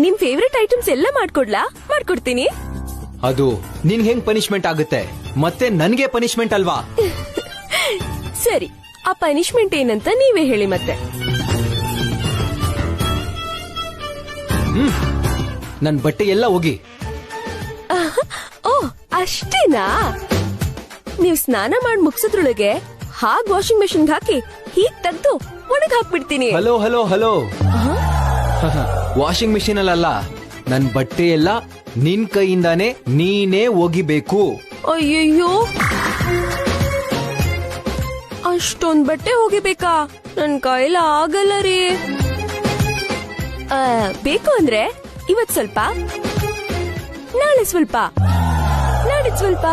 ನಿಮ್ favourite items ಎಲ್ಲ ಮಾಡ್ಕೊಡ್ತೀನಿ. ಅದು ನಿನ್ ಹೆಂಗ್ ಪನಿಷ್ಮೆಂಟ್ ಆಗುತ್ತೆ, ಮತ್ತೆ ನನ್ಗೆ ಪನಿಷ್ಮೆಂಟ್ ಅಲ್ವಾ? ಸರಿ, ಆ ಪನಿಷ್ಮೆಂಟ್ ಏನಂತ ನೀವೇ ಹೇಳಿ ಮತ್ತೆ. ನನ್ ಬಟ್ಟೆ ಎಲ್ಲ ಹೋಗಿ. ಓ ಅಷ್ಟೇನಾ? ನೀವ್ ಸ್ನಾನ ಮಾಡಿ ಮುಗಿಸೋದ್ರೊಳಗೆ ಹಾಗ್ ವಾಷಿಂಗ್ ಮೆಷಿನ್ ಹಾಕಿ ಹೀಗ್ ತೆಗ್ದು ಒಣಗ್ ಹಾಕ್ಬಿಡ್ತೀನಿ. ಹಲೋ ವಾಷಿಂಗ್ ಮೆಷಿನ್ ಅಲ್ಲ, ನನ್ ಬಟ್ಟೆ ಎಲ್ಲ ನಿನ್ ಕೈಯಿಂದಾನೇ ನೀನೇ ಒಗಿಬೇಕು. ಅಯ್ಯಯ್ಯೋ, ಅಷ್ಟೊಂದ್ ಬಟ್ಟೆ ಹೋಗಿಬೇಕಾ? ನನ್ ಕೈಲ ಆಗಲ್ಲ ರೀ. ಬೇಕು ಅಂದ್ರೆ ಇವತ್ ಸ್ವಲ್ಪ, ನಾಳೆ ಸ್ವಲ್ಪ, ನಾಡಿದ್ ಸ್ವಲ್ಪ,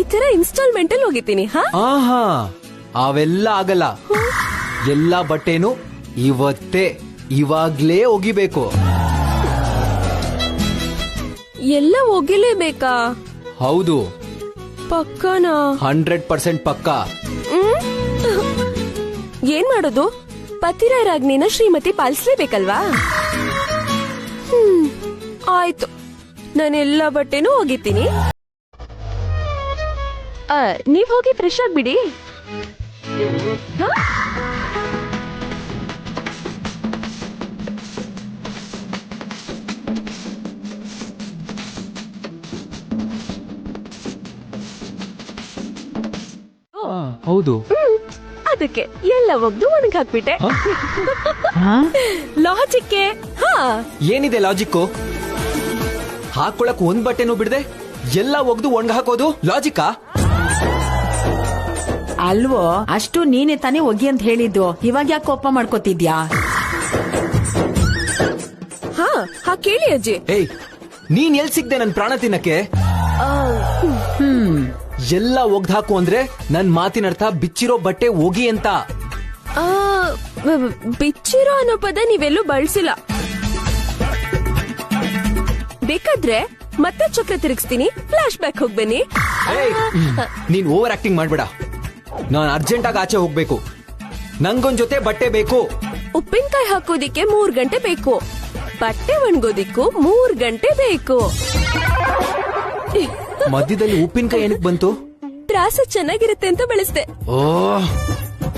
ಈ ತರ ಇನ್ಸ್ಟಾಲ್ಮೆಂಟ್ ಅಲ್ಲಿ ಹೋಗಿತೀನಿ. ಆಹಾ, ಅವೆಲ್ಲ ಆಗಲ್ಲ. ಎಲ್ಲಾ ಬಟ್ಟೆನು ಇವಾಗ್ಲೇ ಒಗಿಬೇಕು. ಎಲ್ಲ ಒಗಿಲೇಬೇಕಾ? ಹೌದು. ಪಕ್ಕನಾ? 100% ಪಕ್ಕ. ಏನ್ ಮಾಡೋದು, ಪತಿರಾಯರಾಜ್ಞೆನ ಶ್ರೀಮತಿ ಪಾಲಿಸ್ಲೇಬೇಕಲ್ವಾ? ಆಯ್ತು, ನಾನೆಲ್ಲಾ ಬಟ್ಟೆನೂ ಒಗಿತೀನಿ. ನೀವ್ ಹೋಗಿ ಫ್ರೆಶ್ ಆಗ್ಬಿಡಿ. ಹೌದು. ಅದಕ್ಕೆ ಎಲ್ಲ ಒಗ್ದು ಒಣಗ್ ಹಾಕ್ಬಿಟ್ಟೆ. ಲಾಜಿಕ್. ಏನಿದೆ ಲಾಜಿಕ್ಕು? ಹಾಕೊಳಕ್ ಒಂದ್ ಬಟ್ಟೆನೂ ಬಿಡದೆ ಎಲ್ಲ ಒಗ್ದು ಒಣಗ ಹಾಕೋದು ಲಾಜಿಕಾ? ಅಲ್ವೋ, ಅಷ್ಟು ನೀನೆ ತಾನೇ ಒಗಿ ಅಂತ ಹೇಳಿದ್ದು, ಇವಾಗ ಯಾಕೆ ಕೋಪ ಮಾಡ್ಕೋತಿದ್ಯಾ? ಕೇಳಿ ಅಜ್ಜಿ. ಏಯ್, ನೀನ್ ಎಲ್ ಸಿಗ್ದೆ ನನ್ ಪ್ರಾಣ ತಿನ್ನಕ್ಕೆ? ಎಲ್ಲ ಒಗ್ದು ಹಾಕು ಅಂದ್ರೆ ನನ್ ಮಾತಿನ ಅರ್ಥ ಬಿಚ್ಚಿರೋ ಬಟ್ಟೆ ಒಗಿ ಅಂತ. ಬಿಚ್ಚಿರೋ ಅನ್ನೋ ಪದ ನೀವೆಲ್ಲೂ ಬಳಸಿಲ್ಲ. ಬೇಕಾದ್ರೆ ಮತ್ತೆ ಚಕ್ರ ತಿರುಗಿಸ್ತೀನಿ, ಫ್ಲಾಶ್ ಬ್ಯಾಕ್ ಹೋಗ್ಬನ್ನಿ. ನೀನ್ ಓವರ್ ಆಕ್ಟಿಂಗ್ ಮಾಡ್ಬೇಡ. ನಾನ್ ಅರ್ಜೆಂಟ್ ಆಗಿ ಆಚೆ ಹೋಗ್ಬೇಕು. ನಂಗೊಂದ್ ಜೊತೆ ಬಟ್ಟೆ ಬೇಕು. ಉಪ್ಪಿನಕಾಯಿ ಹಾಕೋದಿಕ್ಕೆ 3 ಗಂಟೆ ಬೇಕು, ಬಟ್ಟೆ ಒಣಗೋದಿಕ್ಕೂ 3 ಗಂಟೆ ಬೇಕು. ಮಧ್ಯದಲ್ಲಿ ಉಪ್ಪಿನಕಾಯಿ ಏನಕ್ ಬಂತು? ತ್ರಾಸ ಚೆನ್ನಾಗಿರುತ್ತೆ ಅಂತ ಬಳಸ್ದೆ. ಓಹ್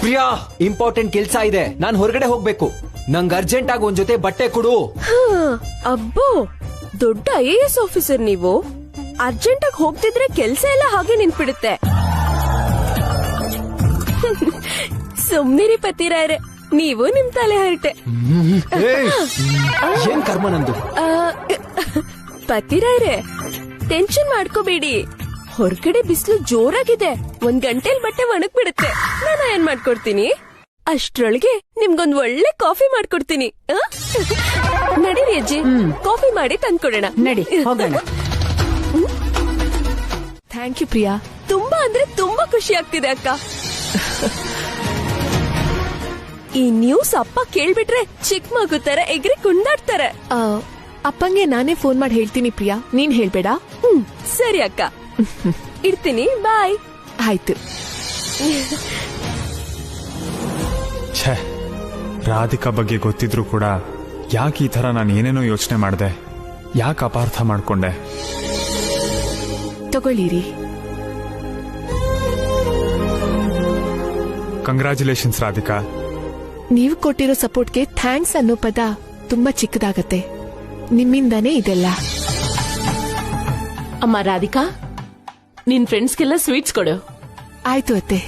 ಪ್ರಿಯಾ, ಇಂಪಾರ್ಟೆಂಟ್ ಕೆಲ್ಸ ಇದೆ, ನಾನ್ ಹೊರಗಡೆ ಹೋಗ್ಬೇಕು. ನಂಗ್ ಅರ್ಜೆಂಟ್ ಆಗಿ ಒಂದ್ ಜೊತೆ ಬಟ್ಟೆ ಕೊಡು. ಅಬ್ಬೋ, ದೊಡ್ಡ IAS ಆಫೀಸರ್ ನೀವು. ಅರ್ಜೆಂಟ್ ಆಗಿ ಹೋಗ್ತಿದ್ರೆ ಕೆಲ್ಸ ಎಲ್ಲ ಹಾಗೆ ನಿಂತ್ಬಿಡುತ್ತೆ. ಸುಮ್ನಿರಿ ಪತಿರಾಯರೆ, ನೀವು ನಿಮ್ ತಲೆ ಹರಟೆ. ಏನ್ ಕರ್ಮ ನಂದು? ಪತಿರಾಯರೆ, ಟೆನ್ಷನ್ ಮಾಡ್ಕೋಬೇಡಿ. ಹೊರಗಡೆ ಬಿಸಿಲು ಜೋರಾಗಿದೆ, 1 ಗಂಟೆಲ್ ಬಟ್ಟೆ ಒಣಗ್ ಬಿಡುತ್ತೆ. ನಾನು ಏನ್ ಮಾಡ್ಕೊಡ್ತೀನಿ, ಅಷ್ಟ್ರೊಳಗೆ ನಿಮ್ಗೊಂದ್ ಒಳ್ಳೆ ಕಾಫಿ ಮಾಡ್ಕೊಡ್ತೀನಿ. ನಡೀರಿ ಅಜ್ಜಿ, ಕಾಫಿ ಮಾಡಿ ತಂದ್ಕೊಡೋಣ. ನಡಿ ಹೋಗೋಣ. ಥ್ಯಾಂಕ್ ಯು ಪ್ರಿಯಾ, ತುಂಬಾ ಅಂದ್ರೆ ತುಂಬಾ ಖುಷಿ ಆಗ್ತಿದೆ ಅಕ್ಕ. ಈ ನ್ಯೂಸ್ ಅಪ್ಪ ಕೇಳ್ಬಿಟ್ರೆ ಚಿಕ್ಕ ಮಗು ತರ ಎಗ್ರಿ ಕುಂದಾಡ್ತಾರೆ. ಅಪ್ಪಂಗೆ ನಾನೇ ಫೋನ್ ಮಾಡಿ ಹೇಳ್ತೀನಿ ಪ್ರಿಯಾ, ನೀನ್ ಹೇಳ್ಬೇಡ. ಸರಿ ಅಕ್ಕ, ಇಡ್ತೀನಿ, ಬಾಯ್. ಆಯ್ತು. ರಾಧಿಕಾ ಬಗ್ಗೆ ಗೊತ್ತಿದ್ರು ಕೂಡ ಯಾಕೆ ಈ ತರ ನಾನು ಏನೇನೋ ಯೋಚನೆ ಮಾಡಿದೆ, ಯಾಕೆ ಅಪಾರ್ಥ ಮಾಡ್ಕೊಂಡೆ? ತಗೊಳ್ಳಿರಿ. ಕಂಗ್ರಾಚುಲೇಷನ್ಸ್ ರಾಧಿಕಾ. ನೀವು ಕೊಟ್ಟಿರೋ ಸಪೋರ್ಟ್ಗೆ ಥ್ಯಾಂಕ್ಸ್ ಅನ್ನೋ ಪದ ತುಂಬಾ ಚಿಕ್ಕದಾಗತ್ತೆ. ನಿಮ್ಮಿಂದಾನೇ ಇದೆಲ್ಲ. ಅಮ್ಮ ರಾಧಿಕಾ, ನಿನ್ ಫ್ರೆಂಡ್ಸ್ಗೆಲ್ಲ ಸ್ವೀಟ್ಸ್ ಕೊಡು. ಆಯ್ತು ಅತ್ತೆ.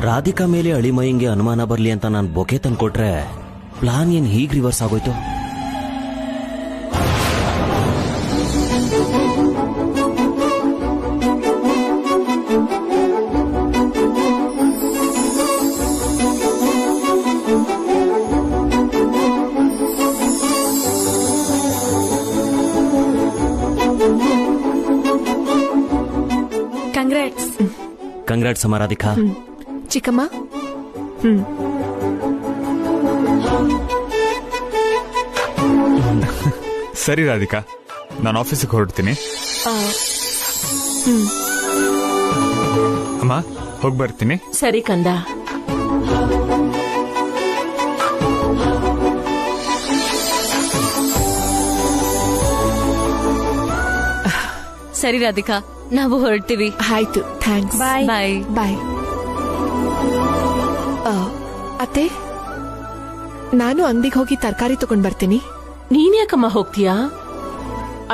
ರಾಧಿಕಾ ಮೇಲೆ ಅಳಿಮೈಂಗೆ ಅನುಮಾನ ಬರ್ಲಿ ಅಂತ ನಾನು ಬೊಕೆ ತಂದ್ಕೊಟ್ರೆ ಪ್ಲಾನ್ ಏನ್ ಹೀಗ್ ರಿವರ್ಸ್ ಆಗೋಯ್ತು? ಕಂಗ್ರಾಟ್ಸ್ ಅಮ್ಮ ರಾಧಿಕಾ. ಚಿಕ್ಕಮ್ಮ. ಸರಿ ರಾಧಿಕಾ, ನಾನು ಆಫೀಸಿಗೆ ಹೊರಡ್ತೀನಿ. ಅಮ್ಮ ಹೋಗಿ ಬರ್ತೀನಿ. ಸರಿ ಕಂದ. ಸರಿ ರಾಧಿಕಾ, ನಾವು ಹೊರಡ್ತೀವಿ. ಆಯ್ತು, ಥ್ಯಾಂಕ್ಸ್. ಬಾಯ್. ಬಾಯ್. ಅತ್ತೆ, ನಾನು ಅಂಗಡಿಗೆ ಹೋಗಿ ತರಕಾರಿ ತಗೊಂಡ್ ಬರ್ತೀನಿ. ನೀನ್ ಯಾಕಮ್ಮ ಹೋಗ್ತೀಯಾ?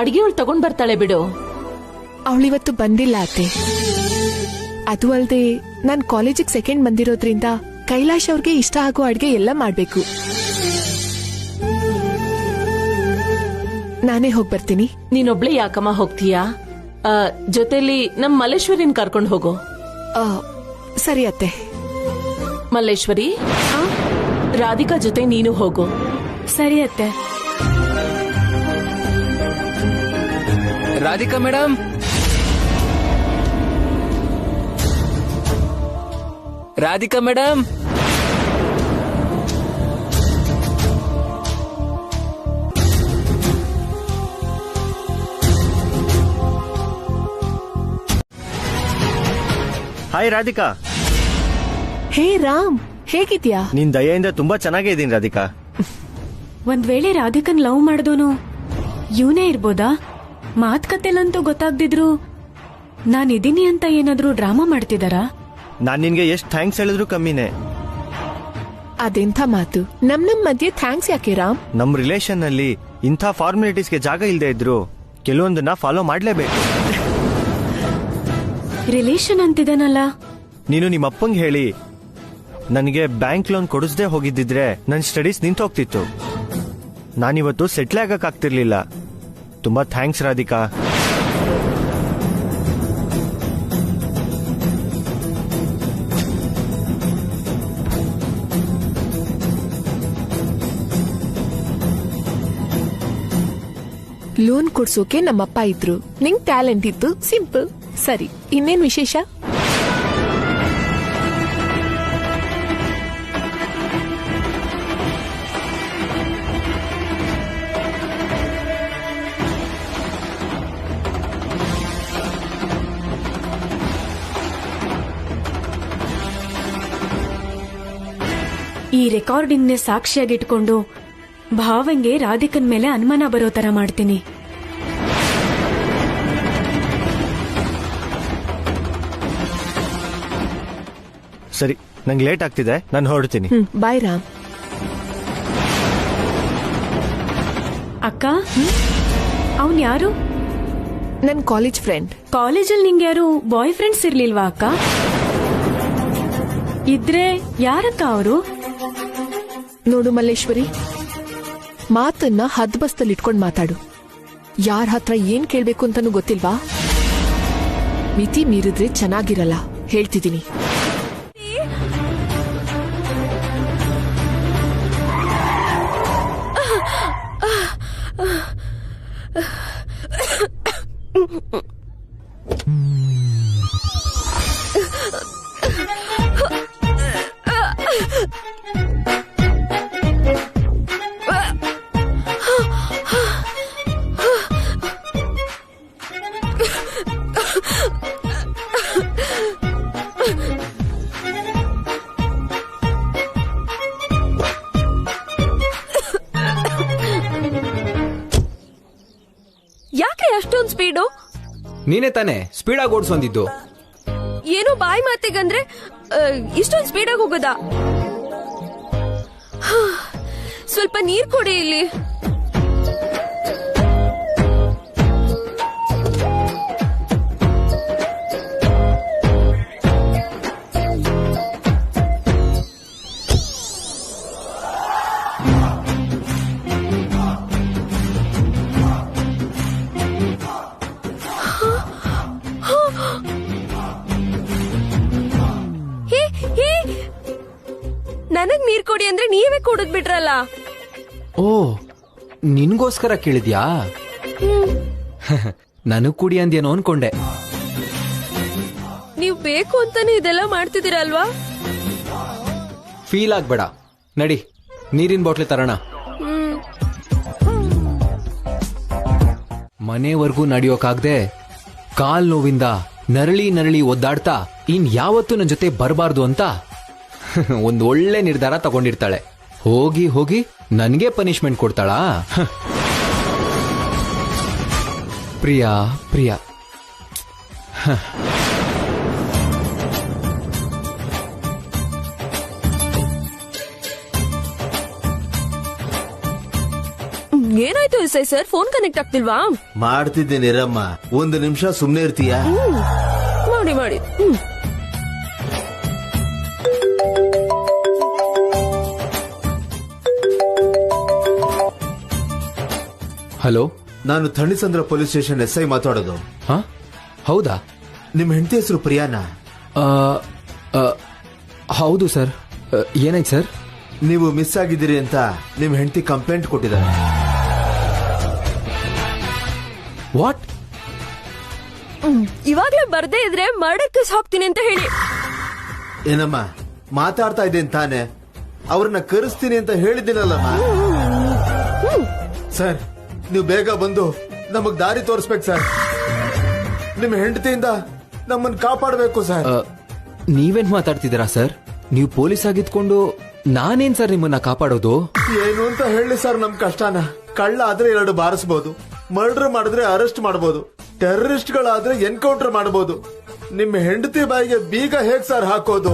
ಅಡಿಗೆ ಅವಳು ತಗೊಂಡ್ ಬರ್ತಾಳೆ ಬಿಡು. ಅವಳಿವತ್ತು ಬಂದಿಲ್ಲ ಅತ್ತೆ. ಅದು ಅಲ್ದೆ ನಾನ್ ಕಾಲೇಜಿಗೆ ಸೆಕೆಂಡ್ ಬಂದಿರೋದ್ರಿಂದ ಕೈಲಾಶ್ ಅವ್ರಿಗೆ ಇಷ್ಟ ಆಗೋ ಅಡ್ಗೆ ಎಲ್ಲ ಮಾಡ್ಬೇಕು. ನಾನೇ ಹೋಗ್ ಬರ್ತೀನಿ. ನೀನೊಬ್ಳೆ ಯಾಕಮ್ಮ ಹೋಗ್ತೀಯಾ? ಜೊತೆಲಿ ನಮ್ ಮಲ್ಲೇಶ್ವರಿನ್ ಕರ್ಕೊಂಡ್ ಹೋಗು. ಸರಿ ಅತ್ತೆ. ಮಲ್ಲೇಶ್ವರಿ, ರಾಧಿಕಾ ಜೊತೆ ನೀನು ಹೋಗು. ಸರಿ ಅತ್ತೆ. Radhika madam, Radhika madam, hi Radhika. Hey Ram, ಹೇಗಿದ್ಯಾ? ನಿನ್ ದಯೆಯಿಂದ ತುಂಬಾ ಚೆನ್ನಾಗೇ ಇದೀನಿ ರಾಧಿಕಾ. ಒಂದ್ ವೇಳೆ ರಾಧಿಕನ್ ಲವ್ ಮಾಡಿದೋನು ಇವನೇ ಇರ್ಬೋದಾ? ಮಾತುಕತೆಲಂತೂ ಗೊತ್ತಾಗ್ದಿದ್ರು ನಾನಿದ್ದೀನಿ ಅಂತ ಏನಾದ್ರೂ ಡ್ರಾಮಾ ಮಾಡ್ತಿದಾರಾ? ನಾನ್ ನಿನ್ಗೆ ಎಷ್ಟ್ ಥ್ಯಾಂಕ್ಸ್ ಹೇಳಿದ್ರು ಕಮ್ಮಿನೇ. ಅದೆಂಥ ಮಾತು? ನಮ್ ಮಧ್ಯೆ ಥ್ಯಾಂಕ್ಸ್ ಯಾಕೆ ರಾಮ್? ನಮ್ ರಿಲೇಷನ್ ನಲ್ಲಿ ಇಂಥ ಫಾರ್ಮಾಲಿಟೀಸ್ಗೆ ಜಾಗ ಇಲ್ದೇ ಇದ್ರು ಕೆಲವೊಂದನ್ನ ಫಾಲೋ ಮಾಡ್ಲೇಬೇಕು. ರಿಲೇಷನ್ ಅಂತಿದನಲ್ಲ. ನೀನು ನಿಮ್ಮ ಅಪ್ಪಂಗೆ ಹೇಳಿ ನನಗೆ ಬ್ಯಾಂಕ್ ಲೋನ್ ಕೊಡಿಸದೆ ಹೋಗಿದ್ದಿದ್ರೆ ನನ್ ಸ್ಟಡೀಸ್ ನಿಂತೋಗ್ತಿತ್ತು. ನಾನಿವತ್ತು ಸೆಟ್ಲ್ ಆಗಕ್ಕಾಗ್ತಿರ್ಲಿಲ್ಲ. ತುಂಬಾ ಥ್ಯಾಂಕ್ಸ್ ರಾಧಿಕಾ. ಲೋನ್ ಕೊಡ್ಸೋಕೆ ನಮ್ಮಪ್ಪ ಇದ್ರು, ನಿಂಗ್ ಟ್ಯಾಲೆಂಟ್ ಇತ್ತು, ಸಿಂಪಲ್. ಸರಿ, ಇನ್ನೇನ್ ವಿಶೇಷ? ಈ ರೆಕಾರ್ಡಿಂಗ್ನೆ ಸಾಕ್ಷಿಯಾಗಿಟ್ಕೊಂಡು ಭಾವಂಗೆ ರಾಧಿಕನ್ ಮೇಲೆ ಅನುಮಾನ ಬರೋ ತರ ಮಾಡ್ತೀನಿ. ಸರಿ, ನಂಗೆ ಲೇಟ್ ಆಗ್ತಿದೆ, ನಾನು ಹೊರಡ್ತೀನಿ. ಬಾಯ್ ರಾಮ್. ಅಕ್ಕ, ಅವನ್ ಯಾರು? ನನ್ ಕಾಲೇಜ್ ಫ್ರೆಂಡ್. ಕಾಲೇಜಲ್ಲಿ ನಿಂಗೆ ಯಾರು ಬಾಯ್ ಫ್ರೆಂಡ್ಸ್ ಇರ್ಲಿಲ್ವಾ ಅಕ್ಕ? ಇದ್ರೆ ಯಾರಕ್ಕ ಅವರು? ನೋಡು ಮಲ್ಲೇಶ್ವರಿ, ಮಾತನ್ನ ಹದ್ಬಸ್ತಲ್ಲಿ ಇಟ್ಕೊಂಡ್ ಮಾತಾಡು. ಯಾರ ಹತ್ರ ಏನ್ ಕೇಳ್ಬೇಕು ಅಂತಾನು ಗೊತ್ತಿಲ್ವಾ? ಮಿತಿ ಮೀರಿದ್ರೆ ಚೆನ್ನಾಗಿರಲ್ಲ, ಹೇಳ್ತಿದ್ದೀನಿ. ಯಾಕೆ ಅಷ್ಟೊಂದ್ ಸ್ಪೀಡು? ನೀನೇ ತಾನೇ ಸ್ಪೀಡಾಗಿ ಓಡಿಸೊಂದಿದ್ದು. ಏನೋ ಬಾಯಿ ಮಾತಿಗಂದ್ರೆ ಇಷ್ಟೊಂದ್ ಸ್ಪೀಡಾಗಿ ಹೋಗೋದಾ? ಸ್ವಲ್ಪ ನೀರ್ ಕೊಡಿ ಇಲ್ಲಿ. ನನಗ್ ನೀರ್ ಕೊಡಿ ಅಂದ್ರೆ ನೀವೇ ಕುಡಿದ್ ಬಿಟ್ರಲ್ಲ. ಓ, ನಿನ್ಗೋಸ್ಕರ ಕೇಳಿದ್ಯಾ? ನನಗ್ ಕುಡಿ ಅಂದೇನೋ ಅನ್ಕೊಂಡೆ. ನೀವ್ ಬೇಕು ಅಂತಾನೆ ಇದೆಲ್ಲ ಮಾಡ್ತಿದ್ದೀರಲ್ವಾ? ಫೀಲ್ ಆಗ್ಬೇಡ, ನಡಿ ನೀರಿನ ಬಾಟ್ಲಿ ತರೋಣ. ಮನೆವರೆಗೂ ನಡೆಯೋಕಾಗ್ದೆ ಕಾಲ್ ನೋವಿಂದ ನರಳಿ ನರಳಿ ಒದ್ದಾಡ್ತಾ ಇನ್ ಯಾವತ್ತೂ ನನ್ನ ಜೊತೆ ಬರಬಾರ್ದು ಅಂತ ಒಂದ್ ಒಳ್ಳೆ ನಿರ್ಧಾರ ತಗೊಂಡಿರ್ತಾಳೆ. ಹೋಗಿ ಹೋಗಿ ನನ್ಗೆ ಪನಿಷ್ಮೆಂಟ್ ಕೊಡ್ತಾಳಾ? ಪ್ರಿಯಾ ಪ್ರಿಯಾ. ಏನಾಯ್ತು S I sir, phone connect ಆಗ್ತಿಲ್ವಾ? ಮಾಡ್ತಿದ್ದೇನಿರಮ್ಮ, ಒಂದು ನಿಮಿಷ ಸುಮ್ನೆ ಇರ್ತೀಯಾ? ಮಾಡಿ ಮಾಡಿ. ಹಲೋ, ನಾನು ಥಣಿಸಂದ್ರ ಪೊಲೀಸ್ ಸ್ಟೇಷನ್ SI ಮಾತಾಡೋದು. ಹಾ ಹೌದಾ? ನಿಮ್ ಹೆಂಡತಿ ಹೆಸರು ಪ್ರಿಯಾನಾ? ಆ, ಆ, ಹೌದು ಸರ್. ಏನಾಯ್ತು ಸರ್? ನೀವು ಮಿಸ್ ಆಗಿದ್ದೀರಿ ಅಂತ ನಿಮ್ ಹೆಂಡತಿ ಕಂಪ್ಲೇಂಟ್ ಕೊಟ್ಟಿದ್ದಾರೆ. ವಾಟ್? ಇವಾಗ್ಲೇ ಬರ್ದೇ ಇದ್ರೆ ಮರ್ಡರ್ ಕೇಸ್ ಹಾಕ್ತೀನಿ ಅಂತ ಹೇಳಿ. ಏನಮ್ಮ ಮಾತಾಡ್ತಾ ಇದ್ದೇನೆ ತಾನೆ, ಅವ್ರನ್ನ ಕರೆಸ್ತೀನಿ ಅಂತ ಹೇಳಿದ್ದೀನಲ್ಲಮ್ಮ. ಸರ್, ನೀವು ಬೇಗ ಬಂದು ನಮಗ್ ದಾರಿ ತೋರಿಸ್ಬೇಕು ಸರ್. ನಿಮ್ ಹೆಂಡತಿಯಿಂದ ನಮ್ಮನ್ನ ಕಾಪಾಡಬೇಕು ಸರ್. ನೀವೇನ್ ಮಾತಾಡ್ತಿದ್ದೀರಾ ಸರ್? ನೀವು ಪೊಲೀಸ್ ಆಗಿದ್ಕೊಂಡು ನಾನೇನ್ ಸರ್ ನಿಮ್ಮನ್ನ ಕಾಪಾಡೋದು? ಏನು ಅಂತ ಹೇಳಿ ಸರ್ ನಮ್ ಕಷ್ಟನ. ಕಳ್ಳ ಆದ್ರೆ 2 ಬಾರಿಸಬಹುದು, ಮರ್ಡರ್ ಮಾಡಿದ್ರೆ ಅರೆಸ್ಟ್ ಮಾಡಬಹುದು, ಟೆರರಿಸ್ಟ್ ಗಳಾದ್ರೆ ಎನ್ಕೌಂಟರ್ ಮಾಡಬಹುದು. ನಿಮ್ ಹೆಂಡತಿ ಬಾಯಿಗೆ ಬೀಗ ಹೇಗ್ ಸರ್ ಹಾಕೋದು?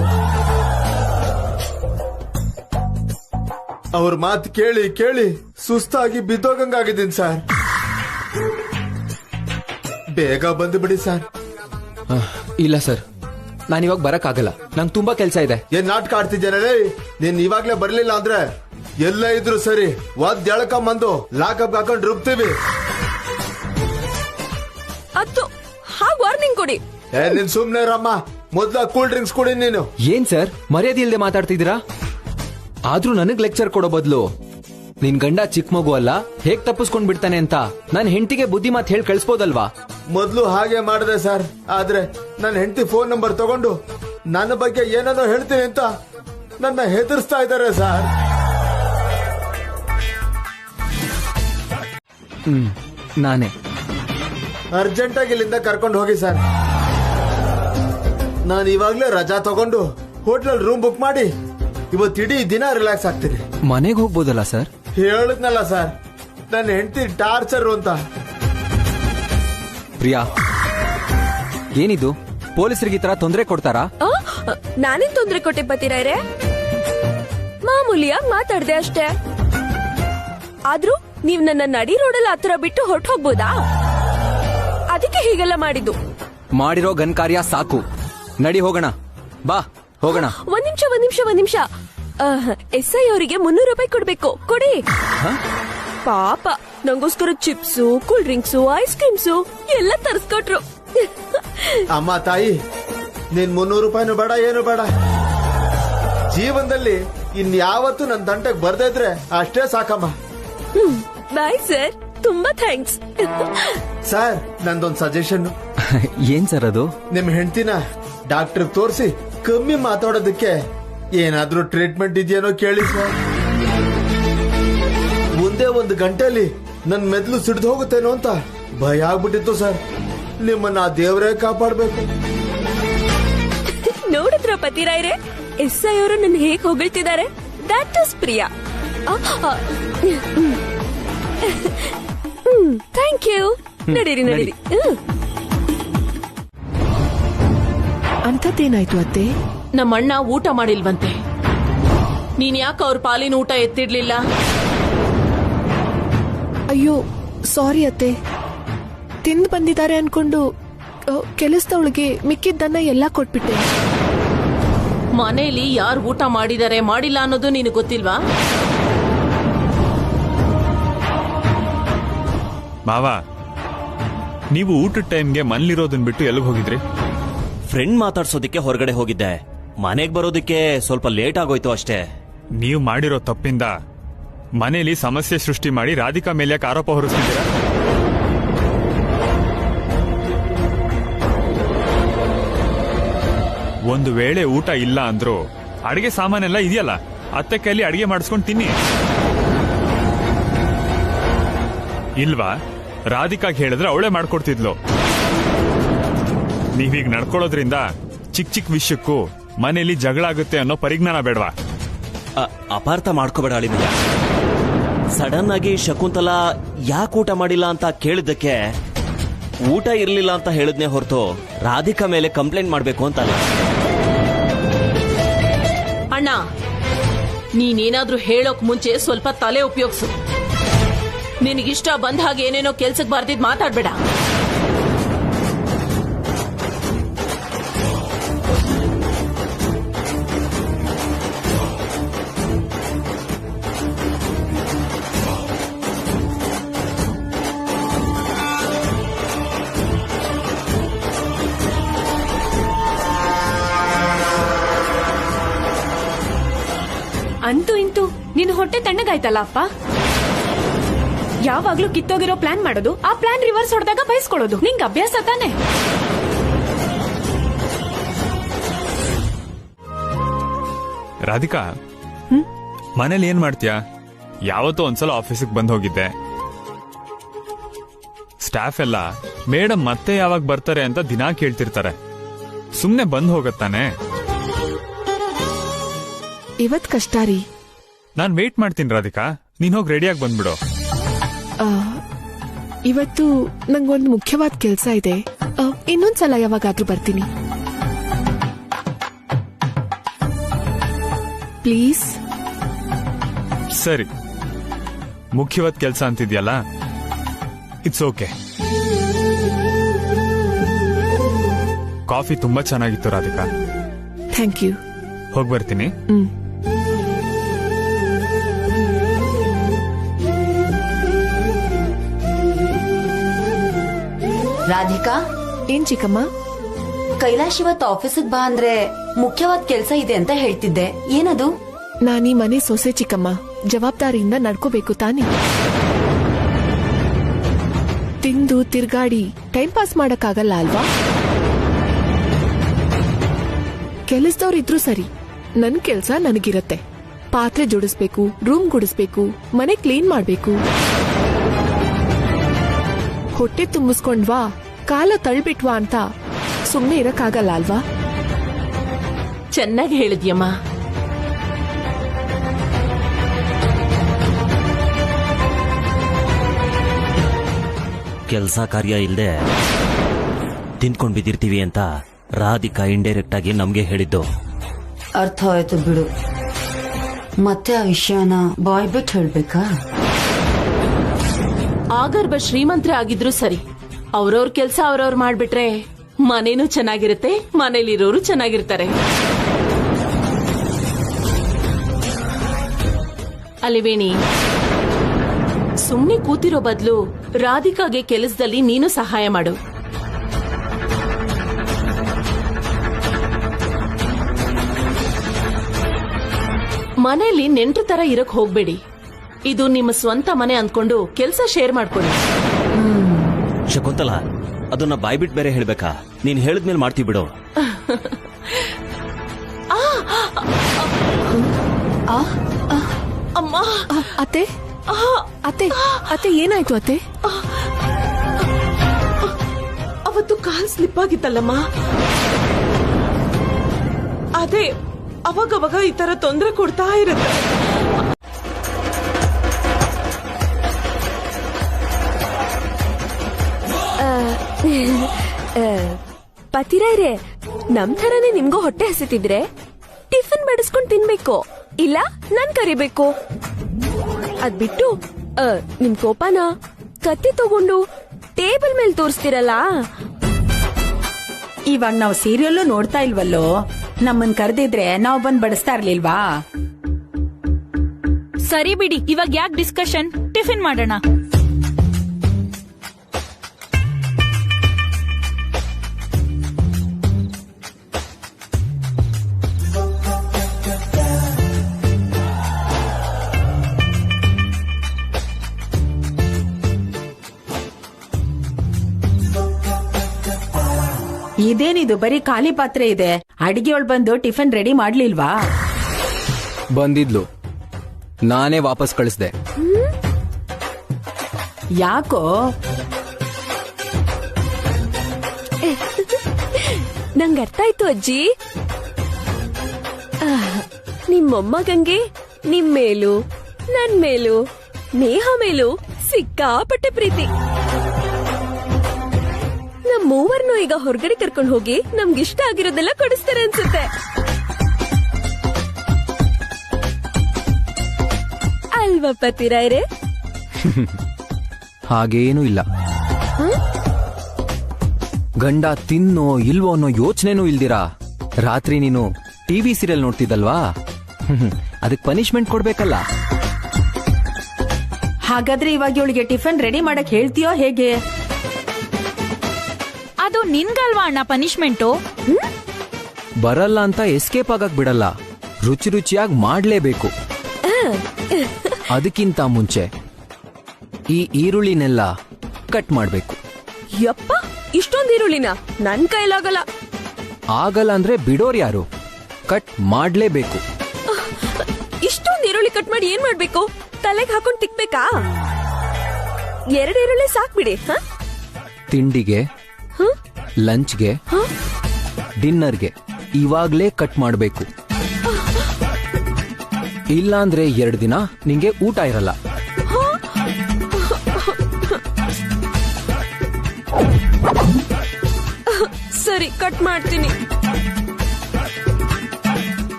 ಅವ್ರ ಮಾತು ಕೇಳಿ ಕೇಳಿ ಸುಸ್ತಾಗಿ ಬಿದ್ದೋಗಂಗಾಗಿದ್ದೀನಿ ಸರ್. ಬೇಗ ಬಂದು ಬಿಡಿ ಸರ್. ಇಲ್ಲ ಸರ್, ನಾನಿವಾಗ ಬರಕ್ಕಾಗಲ್ಲ, ನಂಗೆ ತುಂಬಾ ಕೆಲಸ ಇದೆ. ಏನ್ ನಾಟಕ ಆಡ್ತಿದ್ದೇನೆ? ನೀನ್ ಇವಾಗ್ಲೇ ಬರ್ಲಿಲ್ಲ ಅಂದ್ರೆ ಎಲ್ಲ ಇದ್ರು ಸರಿ ಒದ್ ಎಳ್ಕೊಂಬಂದು ಲಾಕಪ್ ಹಾಕೊಂಡು ರುಬ್ತೀವಿ. ಅದು ಹಾಗೆ ವಾರ್ನಿಂಗ್ ಕೊಡಿ. ನೀನ್ ಸುಮ್ನೆ ರಮ್ಮ, ಮೊದ್ಲ ಕೂಲ್ ಡ್ರಿಂಕ್ಸ್ ಕುಡಿ ನೀನು. ಏನ್ ಸರ್ ಮರ್ಯಾದೆ ಇಲ್ದೆ ಮಾತಾಡ್ತಿದ್ದೀರಾ? ಆದ್ರೂ ನನಗ್ ಲೆಕ್ಚರ್ ಕೊಡೋ ಬದಲು ನಿನ್ ಗಂಡ ಚಿಕ್ಕ ಮಗು ಅಲ್ಲ, ಹೇಗ್ ತಪ್ಪಿಸ್ಕೊಂಡ್ ಬಿಡ್ತಾನೆ ಅಂತ ನನ್ ಹೆಂಡತಿಗೆ ಬುದ್ಧಿ ಮಾತು ಹೇಳಿ ಕಳ್ಸ್ಬೋದಲ್ವಾ? ಮೊದ್ಲು ಹಾಗೆ ಮಾಡಿದೆ ಸರ್, ಆದ್ರೆ ನನ್ನ ಹೆಂಡತಿ ಫೋನ್ ನಂಬರ್ ತಗೊಂಡು ನನ್ನ ಬಗ್ಗೆ ಏನಾದ್ರು ಹೇಳ್ತೀನಿ ಅಂತ ನನ್ನ ಹೆದರ್ಸ್ತಾ ಇದ್ದಾರೆ ಸರ್. ನಾನೇ ಅರ್ಜೆಂಟ್ ಆಗಿ ಇಲ್ಲಿಂದ ಕರ್ಕೊಂಡು ಹೋಗಿ ಸರ್. ನಾನು ಇವಾಗ್ಲೇ ರಜಾ ತಗೊಂಡು ಹೋಟ್ಲಲ್ಲಿ ರೂಮ್ ಬುಕ್ ಮಾಡಿ ಇವತ್ತಿಡೀ ದಿನ ರಿಲ್ಯಾಕ್ಸ್ ಆಗ್ತೀನಿ. ಮನೆಗೆ ಹೋಗ್ಬೋದಲ್ಲ ಸರ್? ಹೇಳಿದ್ನಲ್ಲ ಸರ್, ನನ್ನ ಹೆಂಡತಿ ಟಾರ್ಚರ್ ಅಂತ. ಪ್ರಿಯಾ, ಏನಿದು? ಪೊಲೀಸರಿಗೆ ಈ ತರ ತೊಂದರೆ ಕೊಡ್ತಾರಾ? ನಾನೇನ್ ತೊಂದ್ರೆ ಕೊಟ್ಟೆ ಪತಿರಾಯ್ರೆ? ಮಾಮೂಲಿಯಾಗಿ ಮಾತಾಡ್ದೆ ಅಷ್ಟೇ. ಆದ್ರೂ ನೀವ್ ನನ್ನ ನಡಿ ರೋಡಲ್ಲಿ ಆತರ ಬಿಟ್ಟು ಹೊರಟು ಹೋಗ್ಬೋದಾ? ಅದಕ್ಕೆ ಹೀಗೆಲ್ಲ ಮಾಡಿದ್ದು. ಮಾಡಿರೋ ಗನ್ ಕಾರ್ಯ ಸಾಕು, ನಡಿ ಹೋಗೋಣ, ಬಾ ಹೋಗೋಣ. ಒಂದ್ ನಿಮಿಷ. SI ಅವರಿಗೆ 300 ರೂಪಾಯಿ ಕೊಡ್ಬೇಕು, ಕೊಡಿ. ಪಾಪ ನಂಗೋಸ್ಕರ chips, cool drinks, ice creams ಎಲ್ಲ ತರಿಸ್ಕೊಟ್ರು. ಅಮ್ಮ ತಾಯಿ, ನೀನ್ 300 ರೂಪಾಯಿನೂ ಬೇಡ, ಏನು ಬೇಡ. ಜೀವನದಲ್ಲಿ ಇನ್ಯಾವತ್ತು ನನ್ ದಂಟೆಗೆ ಬರ್ದೇ ಇದ್ರೆ ಅಷ್ಟೇ ಸಾಕಮ್ಮ. ಬಾಯ್ ಸರ್, ತುಂಬಾ ಥ್ಯಾಂಕ್ಸ್. ಸರ್, ನಂದೊಂದ್ ಸಜೆಷನ್. ಏನ್ ಸರ್ ಅದು? ನಿಮ್ ಹೆಂಡತಿನ ಡಾಕ್ಟರ್ ತೋರಿಸಿ ಕಮ್ಮಿ ಮಾತಾಡೋದಕ್ಕೆ ಏನಾದ್ರೂ ಟ್ರೀಟ್ಮೆಂಟ್ ಇದೆಯೇನೋ ಕೇಳಿ ಸರ್. ಮುಂದೆ 1 ಗಂಟೆಲಿ ನನ್ ಮೆದ್ಲು ಸಿಡ್ದು ಹೋಗುತ್ತೇನೋ ಅಂತ ಭಯ ಆಗ್ಬಿಟ್ಟಿತ್ತು ಸರ್. ನಿಮ್ಮನ್ನ ದೇವರೇ ಕಾಪಾಡ್ಬೇಕು. ನೋಡಿದ್ರ ಪತಿರಾಯ್ರೆ, SI ಅವರು ನನ್ನ ಹೇಗ್ ಹೊಗಳ್ತಿದ್ದಾರೆ? That is Priya. Thank you. ನಡೀರಿ. ಅಂಥದ್ದೇನಾಯ್ತು ಅತ್ತೆ? ನಮ್ಮಣ್ಣ ಊಟ ಮಾಡಿಲ್ವಂತೆ. ನೀನ್ ಯಾಕೆ ಅವ್ರ ಪಾಲಿನ ಊಟ ಎತ್ತಿಡ್ಲಿಲ್ಲ? ಅಯ್ಯೋ ಸಾರಿ ಅತ್ತೆ, ತಿಂದು ಬಂದಿದ್ದಾರೆ ಅನ್ಕೊಂಡು ಕೆಲಸದವಳಿಗೆ ಮಿಕ್ಕಿದ್ದನ್ನ ಎಲ್ಲ ಕೊಟ್ಬಿಟ್ಟೆ. ಮನೇಲಿ ಯಾರು ಊಟ ಮಾಡಿದ್ದಾರೆ ಮಾಡಿಲ್ಲ ಅನ್ನೋದು ನೀನು ಗೊತ್ತಿಲ್ವಾ? ಮಾವ, ನೀವು ಊಟದ ಟೈಮ್ಗೆ ಮನೇಲಿರೋದನ್ ಬಿಟ್ಟು ಎಲ್ಲಿಗೆ ಹೋಗಿದ್ರಿ? ಫ್ರೆಂಡ್ ಮಾತಾಡ್ಸೋದಿಕ್ಕೆ ಹೊರಗಡೆ ಹೋಗಿದ್ದೆ. ಮನೆಗ್ ಬರೋದಕ್ಕೆ ಸ್ವಲ್ಪ ಲೇಟ್ ಆಗೋಯ್ತು ಅಷ್ಟೇ. ನೀವು ಮಾಡಿರೋ ತಪ್ಪಿಂದ ಮನೇಲಿ ಸಮಸ್ಯೆ ಸೃಷ್ಟಿ ಮಾಡಿ ರಾಧಿಕಾ ಮೇಲೆ ಯಾಕೆ ಆರೋಪ ಹೊರಿಸ್ತಿದ್ದೀರಾ? ಒಂದು ವೇಳೆ ಊಟ ಇಲ್ಲ ಅಂದ್ರೂ ಅಡಿಗೆ ಸಾಮಾನೆಲ್ಲ ಇದೆಯಲ್ಲ, ಅತ್ತೆ ಕೈಲಿ ಅಡಿಗೆ ಮಾಡಿಸ್ಕೊಂಡು ತಿನ್ನಿ. ಇಲ್ವಾ? ರಾಧಿಕಾಗ್ ಹೇಳಿದ್ರೆ ಅವಳೇ ಮಾಡ್ಕೊಡ್ತಿದ್ಲು. ನೀವೀಗ ನಡ್ಕೊಳ್ಳೋದ್ರಿಂದ ಚಿಕ್ಕ ಚಿಕ್ಕ ವಿಷಯಕ್ಕೂ ಮನೆಯಲ್ಲಿ ಜಗಳ ಆಗುತ್ತೆ ಅನ್ನೋ ಪರಿಜ್ಞಾನ ಬೇಡವಾ? ಅಪಾರ್ಥ ಮಾಡ್ಕೋಬೇಡ ಅಳಿಮಯ್ಯ. ಸಡನ್ ಆಗಿ ಶಕುಂತಲಾ ಯಾಕೆ ಊಟ ಮಾಡಿಲ್ಲ ಅಂತ ಕೇಳಿದ್ದಕ್ಕೆ ಊಟ ಇರ್ಲಿಲ್ಲ ಅಂತ ಹೇಳಿದ್ನೇ ಹೊರತು ರಾಧಿಕಾ ಮೇಲೆ ಕಂಪ್ಲೇಂಟ್ ಮಾಡ್ಬೇಕು ಅಂತಲ್ಲ. ಅಣ್ಣ, ನೀನೇನಾದ್ರೂ ಹೇಳೋಕ್ ಮುಂಚೆ ಸ್ವಲ್ಪ ತಲೆ ಉಪಯೋಗಿಸು. ನಿನಗಿಷ್ಟ ಬಂದ ಹಾಗೆ ಏನೇನೋ ಕೆಲ್ಸಕ್ಕೆ ಬರ್ದಿದ್ ಮಾತಾಡ್ಬೇಡ. ಅಂತೂ ಇಂತೂ ನಿನ್ ಹೊಟ್ಟೆ ತಣ್ಣಗಾಯ್ತಲ್ಲ ಅಪ್ಪ. ಯಾವಾಗ್ಲೂ ಕಿತ್ತೋಗಿರೋ ಪ್ಲಾನ್ ಮಾಡೋದು, ಆ ಪ್ಲಾನ್ ರಿವರ್ಸ್ ಹೊಡೆದಾಗ ಬಯಸ್ಕೊಳ್ಳೋದು ನಿಂಗ್ ಅಭ್ಯಾಸ ತಾನೆ. ರಾಧಿಕಾ, ಮನೇಲಿ ಏನ್ ಮಾಡ್ತೀಯಾ? ಯಾವತ್ತೂ ಒಂದ್ಸಲ ಆಫೀಸಿಗೆ ಬಂದ್ ಹೋಗಿದ್ದೆ. ಸ್ಟಾಫ್ ಎಲ್ಲ ಮೇಡಮ್ ಮತ್ತೆ ಯಾವಾಗ ಬರ್ತಾರೆ ಅಂತ ದಿನಾ ಕೇಳ್ತಿರ್ತಾರೆ. ಸುಮ್ನೆ ಬಂದ್ ಹೋಗತ್ತಾನೆ. ಇವತ್ ಕಷ್ಟ ರೀ. ನಾನ್ ವೇಟ್ ಮಾಡ್ತೀನಿ ರಾಧಿಕಾ, ನೀನ್ ಹೋಗಿ ರೆಡಿಯಾಗಿ ಬಂದ್ಬಿಡು. ಇವತ್ತು ನಂಗೊಂದು ಮುಖ್ಯವಾದ ಕೆಲ್ಸ ಇದೆ. ಇನ್ನೊಂದ್ಸಲ ಯಾವಾಗಾದ್ರೂ ಬರ್ತೀನಿ ಪ್ಲೀಸ್. ಸರಿ, ಮುಖ್ಯವಾದ ಕೆಲ್ಸ ಅಂತಿದ್ಯಲ್ಲ, ಇಟ್ಸ್ ಓಕೆ. ಕಾಫಿ ತುಂಬಾ ಚೆನ್ನಾಗಿತ್ತು ರಾಧಿಕಾ. Thank you. ಹೋಗಿ ಬರ್ತೀನಿ. ರಾಧಿಕಾ, ಏನ್ ಚಿಕ್ಕಮ್ಮ? ಕೈಲಾಶ್ ಇವತ್ತು ಆಫೀಸಿಗೆ ಬಾ ಅಂದ್ರೆ ಮುಖ್ಯವಾದ ಕೆಲ್ಸ ಇದೆ ಅಂತ ಹೇಳ್ತಿದ್ದೆ. ಏನದು? ನಾನೀ ಮನೆ ಸೊಸೆ ಚಿಕ್ಕಮ್ಮ, ಜವಾಬ್ದಾರಿಯಿಂದ ನಡ್ಕೋಬೇಕು ತಾನೆ. ತಿಂದು ತಿರ್ಗಾಡಿ ಟೈಮ್ ಪಾಸ್ ಮಾಡಕ್ಕಾಗಲ್ಲ ಅಲ್ವಾ? ಕೆಲಸದವ್ರಿದ್ರು ಸರಿ, ನನ್ ಕೆಲ್ಸ ನನಗಿರತ್ತೆ. ಪಾತ್ರೆ ಜೋಡಿಸ್ಬೇಕು, ರೂಮ್ ಗುಡಿಸ್ಬೇಕು, ಮನೆ ಕ್ಲೀನ್ ಮಾಡ್ಬೇಕು. ಹೊಟ್ಟೆ ತುಂಬಿಸ್ಕೊಂಡ್ವಾ, ಕಾಲ ತಳ್ಬಿಟ್ವಾ ಅಂತ ಸುಮ್ನೆ ಇರಕ್ಕಾಗಲ್ಲ ಅಲ್ವಾ? ಚೆನ್ನಾಗಿ ಹೇಳಿದ್ಯಮ್ಮ. ಕೆಲಸ ಕಾರ್ಯ ಇಲ್ದೆ ತಿನ್ಕೊಂಡ್ ಬಿದ್ದಿರ್ತೀವಿ ಅಂತ ರಾಧಿಕಾ ಇಂಡೈರೆಕ್ಟ್ ಆಗಿ ನಮ್ಗೆ ಹೇಳಿದ್ದು. ಅರ್ಥ ಆಯ್ತು ಬಿಡು. ಮತ್ತೆ ಆ ವಿಷಯನ ಬಾಯ್ ಬಿಟ್ಟು ಹೇಳ್ಬೇಕಾ? ಆಗರ್ಭ ಶ್ರೀಮಂತರೇ ಆಗಿದ್ರು ಸರಿ, ಅವ್ರವ್ರ ಕೆಲ್ಸ ಅವ್ರವ್ರು ಮಾಡ್ಬಿಟ್ರೆ ಮನೇನೂ ಚೆನ್ನಾಗಿರುತ್ತೆ, ಮನೇಲಿರೋರು ಚೆನ್ನಾಗಿರ್ತಾರೆ. ಅಲಿವೇಣಿ, ಸುಮ್ನೆ ಕೂತಿರೋ ಬದಲು ರಾಧಿಕಾಗೆ ಕೆಲಸದಲ್ಲಿ ನೀನು ಸಹಾಯ ಮಾಡು. ಮನೆಯಲ್ಲಿ ನೆಂಟ್ರ ತರ ಇರಕ್ ಹೋಗ್ಬೇಡಿ. ಇದು ನಿಮ್ಮ ಸ್ವಂತ ಮನೆ ಅಂದ್ಕೊಂಡು ಕೆಲಸ ಶೇರ್ ಮಾಡ್ಕೊಳ್ಳಿ. ಶಕುಂತಲಾ, ಅದನ್ನ ಬಾಯ್ಬಿಟ್ ಬೇರೆ ಹೇಳ್ಬೇಕಾ? ನೀನ್ ಹೇಳಿದ್ಮೇಲೆ ಮಾಡ್ತೀವಿ ಬಿಡು. ಅಮ್ಮ, ಅತ್ತೆ ಅತ್ತೆ ಅತ್ತೆ ಏನಾಯ್ತು ಅತ್ತೆ? ಅವತ್ತು ಕಾಲ್ ಸ್ಲಿಪ್ ಆಗಿತ್ತಲ್ಲಮ್ಮ, ಅದೇ ಅವಾಗವಾಗ ಈ ತರ ತೊಂದರೆ ಕೊಡ್ತಾ ಇರುತ್ತೆ. ಪತಿರಾಯ್ರೆ, ನಮ್ ಥರನೇ ನಿಮ್ಗೂ ಹೊಟ್ಟೆ ಹಸಿತಿದ್ರೆ ಟಿಫಿನ್ ಬಡಿಸ್ಕೊಂಡ್ ತಿನ್ಬೇಕು, ಇಲ್ಲ ನಾನ್ ಕರಿಬೇಕು. ಅದ್ಬಿಟ್ಟು ನಿಮ್ ಕೋಪನ ಕತ್ತಿ ತಗೊಂಡು ಟೇಬಲ್ ಮೇಲೆ ತೋರಿಸ್ತಿರಲ್ಲ. ಇವಾಗ ನಾವು ಸೀರಿಯಲ್ಲು ನೋಡ್ತಾ ಇಲ್ವಲ್ಲೋ, ನಮ್ಮನ್ ಕರೆದಿದ್ರೆ ನಾವ್ ಬಂದ್ ಬಡಿಸ್ತಾ ಇರ್ಲಿಲ್ವಾ? ಸರಿ ಬಿಡಿ, ಇವಾಗ ಯಾಕೆ ಡಿಸ್ಕಷನ್? ಟಿಫಿನ್ ಮಾಡೋಣ. ಇದೇನಿದು, ಬರೀ ಖಾಲಿ ಪಾತ್ರೆ ಇದೆ. ಅಡಿಗೆಯೊಳ್ ಬಂದು ಟಿಫಿನ್ ರೆಡಿ ಮಾಡ್ಲಿಲ್ವಾ? ಬಂದಿದ್ಲು, ನಾನೇ ವಾಪಸ್ ಕಳಿಸ್ದೆ. ಯಾಕೋ? ನಂಗ್ ಅರ್ಥ ಆಯ್ತು ಅಜ್ಜಿ. ನಿಮ್ ಮೊಮ್ಮಗಂಗೆ ನಿಮ್ ಮೇಲೂ ನನ್ ಮೇಲೂ ನೇಹ ಮೇಲೂ ಸಿಕ್ಕಾಪಟ್ಟೆ ಪ್ರೀತಿ. ನಮ್ ಮೂವರ್ನು ಈಗ ಹೊರಗಡೆ ಕರ್ಕೊಂಡು ಹೋಗಿ ನಮ್ಗಿಷ್ಟ ಆಗಿರೋದೆಲ್ಲ ಕೊಡಿಸ್ತಾರೆ ಅನ್ಸುತ್ತೆ. ಅಲ್ವಾ ಪತಿರಾಯ್ರೆ? ಹಾಗೇನೂ ಇಲ್ಲ. ಗಂಡ ತಿನ್ನೋ ಇಲ್ವೋ ಅನ್ನೋ ಯೋಚನೆನೂ ಇಲ್ದಿರಾ ರಾತ್ರಿ ನೀನು ಟಿವಿ ಸೀರಿಯಲ್ ನೋಡ್ತಿದ್ದಲ್ವಾ, ಅದಕ್ಕೆ ಪನಿಷ್ಮೆಂಟ್ ಕೊಡ್ಬೇಕಲ್ಲ. ಹಾಗಾದ್ರೆ ಇವಾಗ ಇವಳಿಗೆ ಟಿಫನ್ ರೆಡಿ ಮಾಡಕ್ ಹೇಳ್ತೀಯೋ ಹೇಗೆ? ಅದು ನಿನ್ಗಲ್ವಾ ಅಣ್ಣ ಪನಿಷ್ಮೆಂಟು? ಬರಲ್ಲ ಅಂತ ಎಸ್ಕೇಪ್ ಆಗಕ್ ಬಿಡಲ್ಲ, ರುಚಿ ರುಚಿಯಾಗಿ ಮಾಡ್ಲೇಬೇಕು. ಅದಕ್ಕಿಂತ ಮುಂಚೆ ಈ ಈರುಳ್ಳಿನೆಲ್ಲ ಕಟ್ ಮಾಡ್ಬೇಕು. ಯಪ್ಪ, ಇಷ್ಟೊಂದು ಈರುಳ್ಳಿನ ನನ್ ಕೈಲಾಗಲ್ಲ. ಆಗಲ್ಲ ಅಂದ್ರೆ ಬಿಡೋರ್ ಯಾರು? ಕಟ್ ಮಾಡ್ಲೇಬೇಕು. ಇಷ್ಟೊಂದು ಈರುಳ್ಳಿ ಕಟ್ ಮಾಡಿ ಏನ್ ಮಾಡ್ಬೇಕು? ತಲೆಗೆ ಹಾಕೊಂಡ್ ತಿಕ್ಬೇಕಾ? 2 ಈರುಳ್ಳಿ ಸಾಕ್ಬಿಡಿ. ತಿಂಡಿಗೆ, ಲಂಚ್ಗೆ, ಡಿನ್ನರ್ಗೆ ಇವಾಗ್ಲೇ ಕಟ್ ಮಾಡ್ಬೇಕು. ಇಲ್ಲಾಂದ್ರೆ 2 ದಿನ ನಿಂಗೆ ಊಟ ಇರಲ್ಲ. ಸರಿ, ಕಟ್ ಮಾಡ್ತೀನಿ.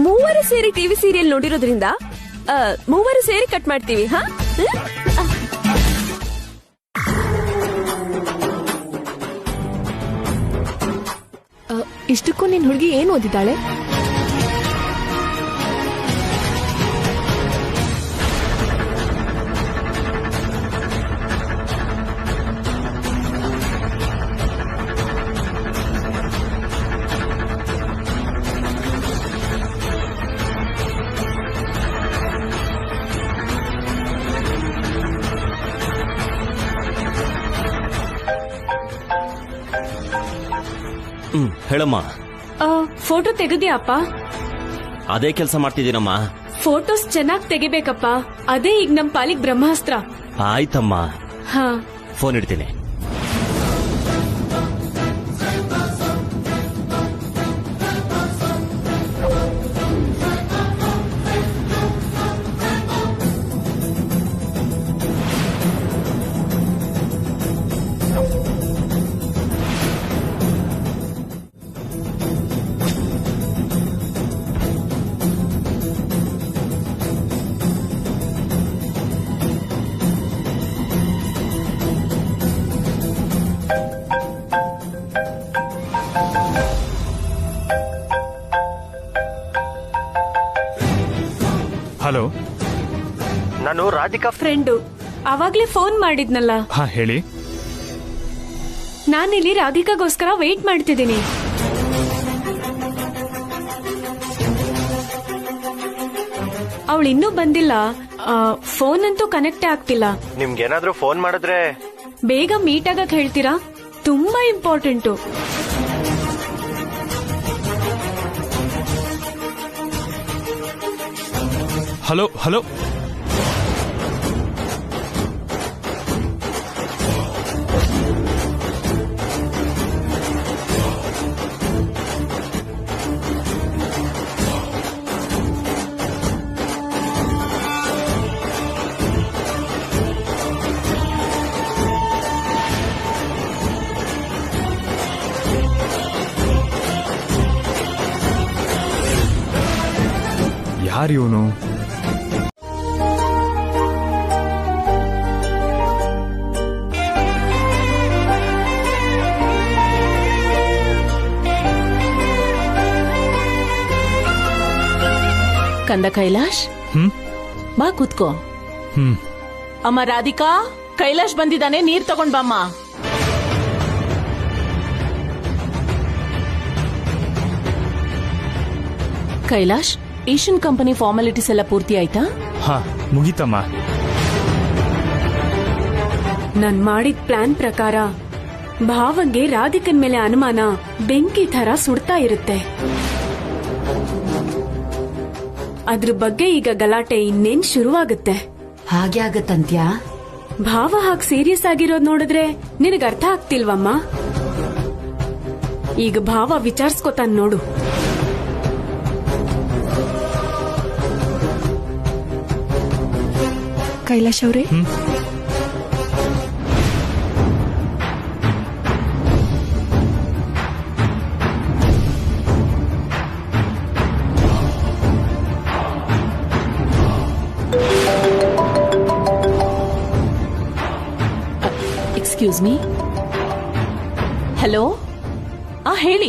ಮೂವರು ಸೇರಿ ಟಿವಿ ಸೀರಿಯಲ್ ನೋಡಿರೋದ್ರಿಂದ ಮೂವರು ಸೇರಿ ಕಟ್ ಮಾಡ್ತೀವಿ. ಇಷ್ಟಕ್ಕೂ ನಿನ್ ಹುಡುಗಿ ಏನ್ ಓದಿದ್ದಾಳೆ? ಹೇಳಮ್ಮ. ಫೋಟೋ ತೆಗೆದ್ಯಾ ಅಪ್ಪ? ಅದೇ ಕೆಲಸ ಮಾಡ್ತಿದ್ದೀನಮ್ಮ. ಫೋಟೋಸ್ ಚೆನ್ನಾಗ್ ತೆಗಿಬೇಕಪ್ಪ, ಅದೇ ಈಗ ನಮ್ ಪಾಲಿಗೆ ಬ್ರಹ್ಮಾಸ್ತ್ರ. ಆಯ್ತಮ್ಮ, ಹಾ, ಫೋನ್ ಇಡ್ತೀನಿ. ಹಲೋ, ನಾನು ರಾಧಿಕಾ ಫ್ರೆಂಡು. ಅವಾಗ್ಲೇ ಫೋನ್ ಮಾಡಿದ್ನಲ್ಲ. ಹಾ ಹೇಳಿ. ನಾನಿಲ್ಲಿ ರಾಧಿಕಾಗೋಸ್ಕರ ವೇಟ್ ಮಾಡ್ತಿದ್ದೀನಿ. ಅವಳು ಇನ್ನೂ ಬಂದಿಲ್ಲ. ಫೋನ್ ಅಂತೂ ಕನೆಕ್ಟ್ ಆಗ್ತಿಲ್ಲ. ನಿಮ್ಗೇನಾದ್ರೂ ಫೋನ್ ಮಾಡಿದ್ರೆ ಬೇಗ ಮೀಟ್ ಆಗಕ್ ಹೇಳ್ತೀರಾ? ತುಂಬಾ ಇಂಪಾರ್ಟೆಂಟು. Hello hello, ಯಾರಿವನು? ಕಂದ ಕೈಲಾಶ್, ಬಾ ಕೂತ್ಕೋ. ಅಮ್ಮ ರಾಧಿಕಾ, ಕೈಲಾಶ್ ಬಂದಿದ್ದಾನೆ, ನೀರ್ ತಗೊಂಡ್ ಬಾಮ್ಮ. ಕೈಲಾಶ್, ಏಷ್ಯನ್ ಕಂಪನಿ ಫಾರ್ಮಾಲಿಟೀಸ್ ಎಲ್ಲ ಪೂರ್ತಿ ಆಯ್ತಾ? ಹಾ, ಮುಗೀತಮ್ಮ. ನಾನ್ ಮಾಡಿದ ಪ್ಲಾನ್ ಪ್ರಕಾರ ಭಾವಂಗೆ ರಾಧಿಕನ್ ಮೇಲೆ ಅನುಮಾನ ಬೆಂಕಿ ತರ ಸುಡ್ತಾ ಇರುತ್ತೆ. ಅದ್ರ ಬಗ್ಗೆ ಈಗ ಗಲಾಟೆ ಇನ್ನೇನ್ ಶುರುವಾಗುತ್ತೆ. ಹಾಗೆ ಆಗತ್ತಂತ್ಯಾ? ಭಾವ ಹಾಗೆ ಸೀರಿಯಸ್ ಆಗಿರೋದ್ ನೋಡಿದ್ರೆ ನಿನಗ್ ಅರ್ಥ ಆಗ್ತಿಲ್ವಮ್ಮ? ಈಗ ಭಾವ ವಿಚಾರಿಸ್ಕೊತಾನ್ ನೋಡು. ಕೈಲಾಶ್ ಅವ್ರೆ, ಎಕ್ಸ್ಕ್ಯೂಸ್ ಮೀ. ಹಲೋ, ಹೇಳಿ.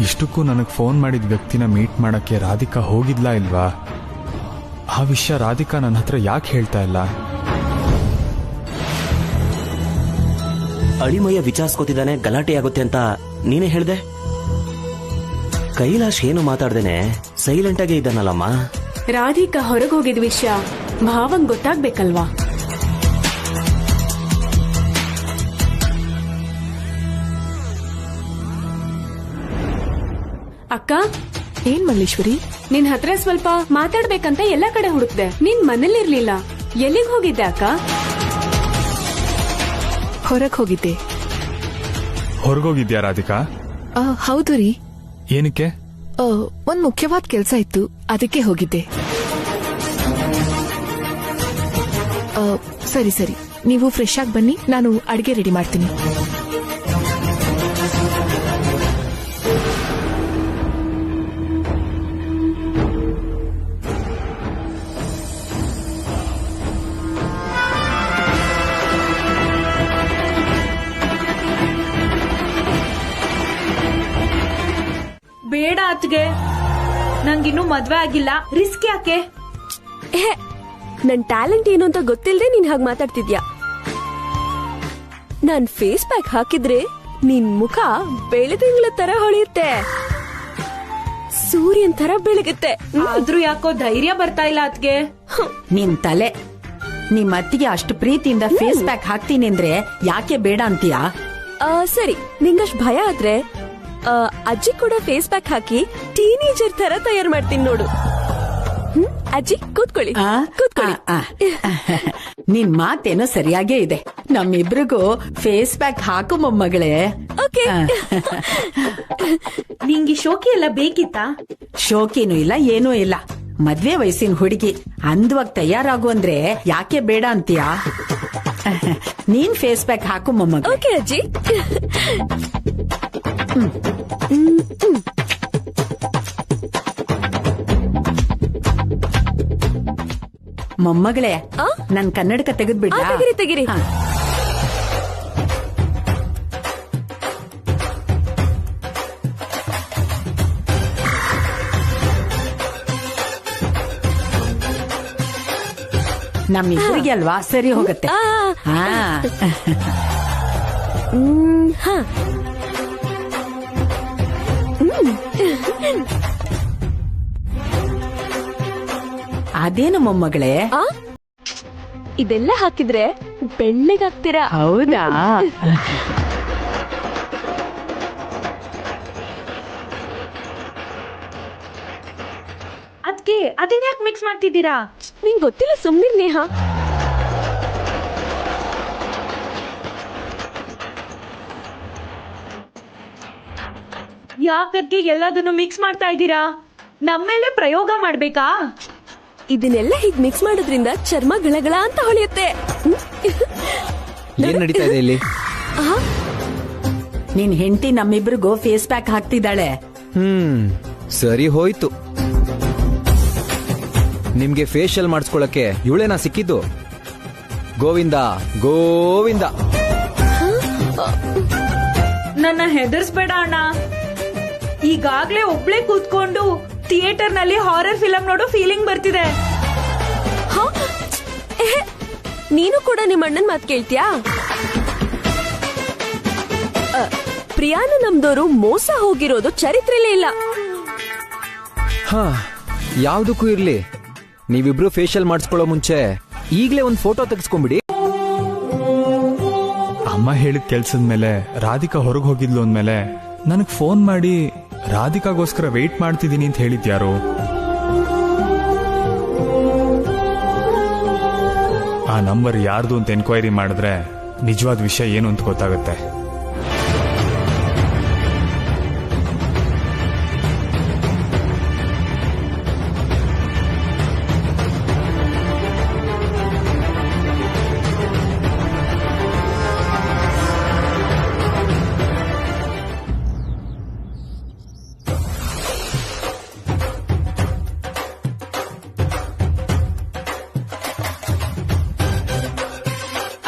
ಇಷ್ಟಕ್ಕೂ ನನಗೆ ಫೋನ್ ಮಾಡಿದ ವ್ಯಕ್ತಿನ ಮೀಟ್ ಮಾಡಕ್ಕೆ ರಾಧಿಕಾ ಹೋಗಿದ್ಲಾ ಇಲ್ವಾ? ಆ ವಿಷಯ ರಾಧಿಕಾ ನನ್ನ ಹತ್ರ ಯಾಕೆ ಹೇಳ್ತಾ ಇಲ್ಲ? ಅಳಿಮಯ್ಯ ವಿಚಾರಿಸ್ಕೊತಿದ್ದಾನೆ, ಗಲಾಟೆ ಆಗುತ್ತೆ ಅಂತ ನೀನೇ ಹೇಳ್ದೆ. ಕೈಲಾಶ್ ಏನು ಮಾತಾಡ್ದೇನೆ ಸೈಲೆಂಟ್ ಆಗೇ ಇದ್ದಾನಲ್ಲಮ್ಮ. ರಾಧಿಕಾ ಹೊರಗೆ ಹೋಗಿದ ವಿಷಯ ಭಾವಂಗ್ ಗೊತ್ತಾಗ್ಬೇಕಲ್ವಾ? ಅಕ್ಕ, ಏನ್ ಮಲ್ಲೇಶ್ವರಿ? ನಿನ್ ಹತ್ರ ಸ್ವಲ್ಪ ಮಾತಾಡ್ಬೇಕಂತ ಎಲ್ಲಾ ಕಡೆ ಹುಡುಕ್ದೆ, ನೀನ್ ಮನೇಲಿರ್ಲಿಲ್ಲ. ಎಲ್ಲಿಗ್ ಹೋಗಿದ್ದೆ ಅಕ್ಕ? ಹೊರಗ್ ಹೋಗಿದ್ದೆ. ಹೊರಗೋಗಿದ್ಯಾ ರಾಧಿಕಾ? ಹೌದು ರೀ. ಏನಕ್ಕೆ? ಒಂದ್ ಮುಖ್ಯವಾದ ಕೆಲ್ಸ ಇತ್ತು, ಅದಕ್ಕೆ ಹೋಗಿದ್ದೆ. ಸರಿ ಸರಿ, ನೀವು ಫ್ರೆಶ್ ಆಗಿ ಬನ್ನಿ, ನಾನು ಅಡಿಗೆ ರೆಡಿ ಮಾಡ್ತೀನಿ. ಬೇಡ ಅತ್ಗೆ, ನಂಗಿನ್ನೂ ಮದ್ವೆ ಆಗಿಲ್ಲ, ರಿಸ್ಕ್ ಯಾಕೆ? ನನ್ ಟ್ಯಾಲೆಂಟ್ ಏನು ಅಂತ ಗೊತ್ತಿಲ್ಲದೆ ನೀನ್ ಹಾಗೆ ಮಾತಾಡ್ತಿದ್ಯಾ. ನಾನ್ ಫೇಸ್ ಪ್ಯಾಕ್ ಹಾಕಿದ್ರೆ ನಿನ್ ಮುಖ ಬೆಳೆದಿಂಗ್ಳ ತರ ಹೊಳೆಯುತ್ತೆ, ಸೂರ್ಯನ್ ತರ ಬೆಳಗುತ್ತೆ. ಆದ್ರೂ ಯಾಕೋ ಧೈರ್ಯ ಬರ್ತಾ ಇಲ್ಲ ಅತ್ಗೆ. ನಿನ್ ತಲೆ, ನಿಮ್ ಅತ್ತಿಗೆ ಅಷ್ಟು ಪ್ರೀತಿಯಿಂದ ಫೇಸ್ ಪ್ಯಾಕ್ ಹಾಕ್ತೀನಿ ಅಂದ್ರೆ ಯಾಕೆ ಬೇಡ ಅಂತೀಯಾ? ಸರಿ, ನಿಂಗಷ್ಟು ಭಯ ಆದ್ರೆ ಅಜ್ಜಿ ಕೂಡ ಫೇಸ್ ಪ್ಯಾಕ್ ಹಾಕಿ ಟೀನೇಜರ್ ತರ ತಯಾರು ಮಾಡ್ತೀನಿ ನೋಡು. ಅಜ್ಜಿ ಕೂತ್ಕೊಳ್ಳಿ, ಕೂತ್ಕೊಳ್ಳಿ. ನಿನ್ ಮಾತೇನೋ ಸರಿಯಾಗೇ ಇದೆ. ನಮ್ಮಿಬ್ರಿಗೂ ಫೇಸ್ ಪ್ಯಾಕ್ ಹಾಕು ಮೊಮ್ಮಗಳೇ. ಓಕೆ. ನಿಂಗೆ ಶೋಕಿ ಎಲ್ಲ ಬೇಕಿತ್ತಾ? ಶೋಕಿನೂ ಇಲ್ಲ, ಏನೂ ಇಲ್ಲ. ಮದ್ವೆ ವಯಸ್ಸಿನ ಹುಡುಗಿ ಅಂದವಾಗಿ ತಯಾರಾಗು ಅಂದ್ರೆ ಯಾಕೆ ಬೇಡ ಅಂತೀಯಾ? ನೀನ್ ಫೇಸ್ ಪ್ಯಾಕ್ ಹಾಕು ಮೊಮ್ಮಗ. ಓಕೆ ಅಜ್ಜಿ. ಮೊಮ್ಮಗಳೇ, ನನ್ ಕನ್ನಡಕ ತೆಗೆದ್ಬಿಟ್ಟ. ತೆಗಿರಿ ತೆಗಿರಿ. ನಮ್ಮಿಬ್ಬರಿಗೆ ಅಲ್ವಾ, ಸರಿ ಹೋಗತ್ತೆ. ಅದೇನು ಮೊಮ್ಮಗಳೇ? ಇದೆಲ್ಲ ಹಾಕಿದ್ರೆ ಬೆಳ್ಳಗಾಗ್ತೀರಾ? ಹೌದಾ? ಅದ್ಕೆ ಅದನ್ನ ಯಾಕೆ ಮಿಕ್ಸ್ ಮಾಡ್ತಿದ್ದೀರಾ? ನಿಂಗ್ ಗೊತ್ತಿಲ್ಲ, ಸುಮ್ನಿರ್ ನೇಹ. ಯಾಕದ್ಕೆ ಎಲ್ಲದನ್ನು ಮಿಕ್ಸ್ ಮಾಡ್ತಾ ಇದ್ದೀರಾ? ನಮ್ಮೇಲೆ ಪ್ರಯೋಗ ಮಾಡ್ಬೇಕಾ? ಇದನ್ನೆಲ್ಲ ಹೀಗ್ ಮಿಕ್ಸ್ ಮಾಡೋದ್ರಿಂದ ಚರ್ಮ ಗಳಗಳ ಅಂತ ಹೊಳೆಯುತ್ತೆ. ಏನ್ ನಡೀತಾ ಇದೆ ಇಲ್ಲಿ? ನಿನ್ ಹೆಂಡತಿ ನಮ್ಮಿಬ್ರಿಗೂ ಫೇಸ್ ಪ್ಯಾಕ್ ಹಾಕ್ತಿದ್ದಾಳೆ. ಸರಿ ಹೋಯ್ತು. ನಿಮ್ಗೆ ಫೇಶಿಯಲ್ ಮಾಡಿಸ್ಕೊಳಕ್ಕೆ ಇವಳೇನಾ ಸಿಕ್ಕಿದ್ದು? ಗೋವಿಂದ ಗೋವಿಂದ. ನನ್ನ ಹೆದರ್ಸ್ಬೇಡ ಅಣ್ಣ. ಈಗಾಗ್ಲೇ ಒಬ್ಳೆ ಕೂತ್ಕೊಂಡು ಥಿಯೇಟರ್ ನಲ್ಲಿ ಹಾರರ್ ಫಿಲಂ ನೋಡೋ ಫೀಲಿಂಗ್ ಬರ್ತಿದೆ. ನೀನು ಕೂಡ ನಿಮ್ಮ ಅಣ್ಣನ್ ಮಾತು ಕೇಳ್ತೀಯಾ? ಪ್ರಿಯಾನ ನಮ್ದೋರು ಮೋಸ ಹೋಗಿರೋದು ಚರಿತ್ರೆಲೇ ಇಲ್ಲ. ಯಾವ್ದಕ್ಕೂ ಇರ್ಲಿ, ನೀವಿಬ್ರು ಫೇಶಿಯಲ್ ಮಾಡಿಸ್ಕೊಳ್ಳೋ ಮುಂಚೆ ಈಗ್ಲೇ ಒಂದ್ ಫೋಟೋ ತೆಗೆಸ್ಕೊಂಡ್ಬಿಡಿ. ಅಮ್ಮ ಹೇಳಿದ ಕೆಲ್ಸದ ಮೇಲೆ ರಾಧಿಕಾ ಹೊರಗೆ ಹೋಗಿದ್ಲು ಅಂದ್ಮೇಲೆ ನನಗ್ ಫೋನ್ ಮಾಡಿ ರಾಧಿಕಾಗೋಸ್ಕರ ವೆಯ್ಟ್ ಮಾಡ್ತಿದ್ದೀನಿ ಅಂತ ಹೇಳಿದ್ಯಾರು? ಆ ನಂಬರ್ ಯಾರ್ದು ಅಂತ ಎನ್ಕ್ವೈರಿ ಮಾಡಿದ್ರೆ ನಿಜವಾದ ವಿಷಯ ಏನು ಅಂತ ಗೊತ್ತಾಗುತ್ತೆ.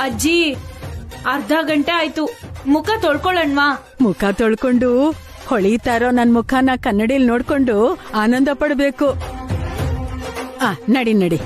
ಅಜ್ಜಿ ಅರ್ಧ ಗಂಟೆ ಆಯ್ತು, ಮುಖ ತೊಳ್ಕೊಳ್ಳಣ್ವಾ? ಮುಖ ತೊಳ್ಕೊಂಡು ಹೊಳಿತಾ ಇರೋ ನನ್ ಮುಖನ ಕನ್ನಡಿಲ್ ನೋಡ್ಕೊಂಡು ಆನಂದ ಪಡ್ಬೇಕು. ನಡಿ ನಡಿ.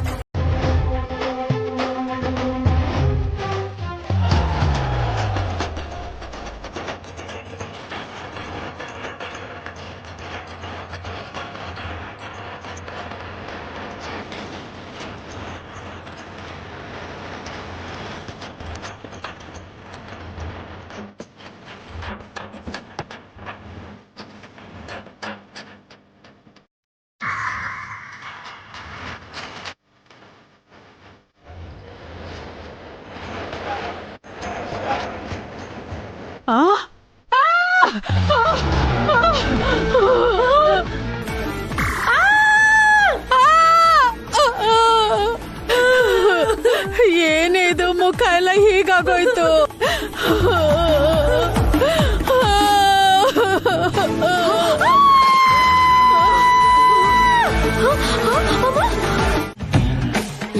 ಏನಿದು ಮುಖ ಎಲ್ಲ ಹೀಗಾಗೋಯ್ತು?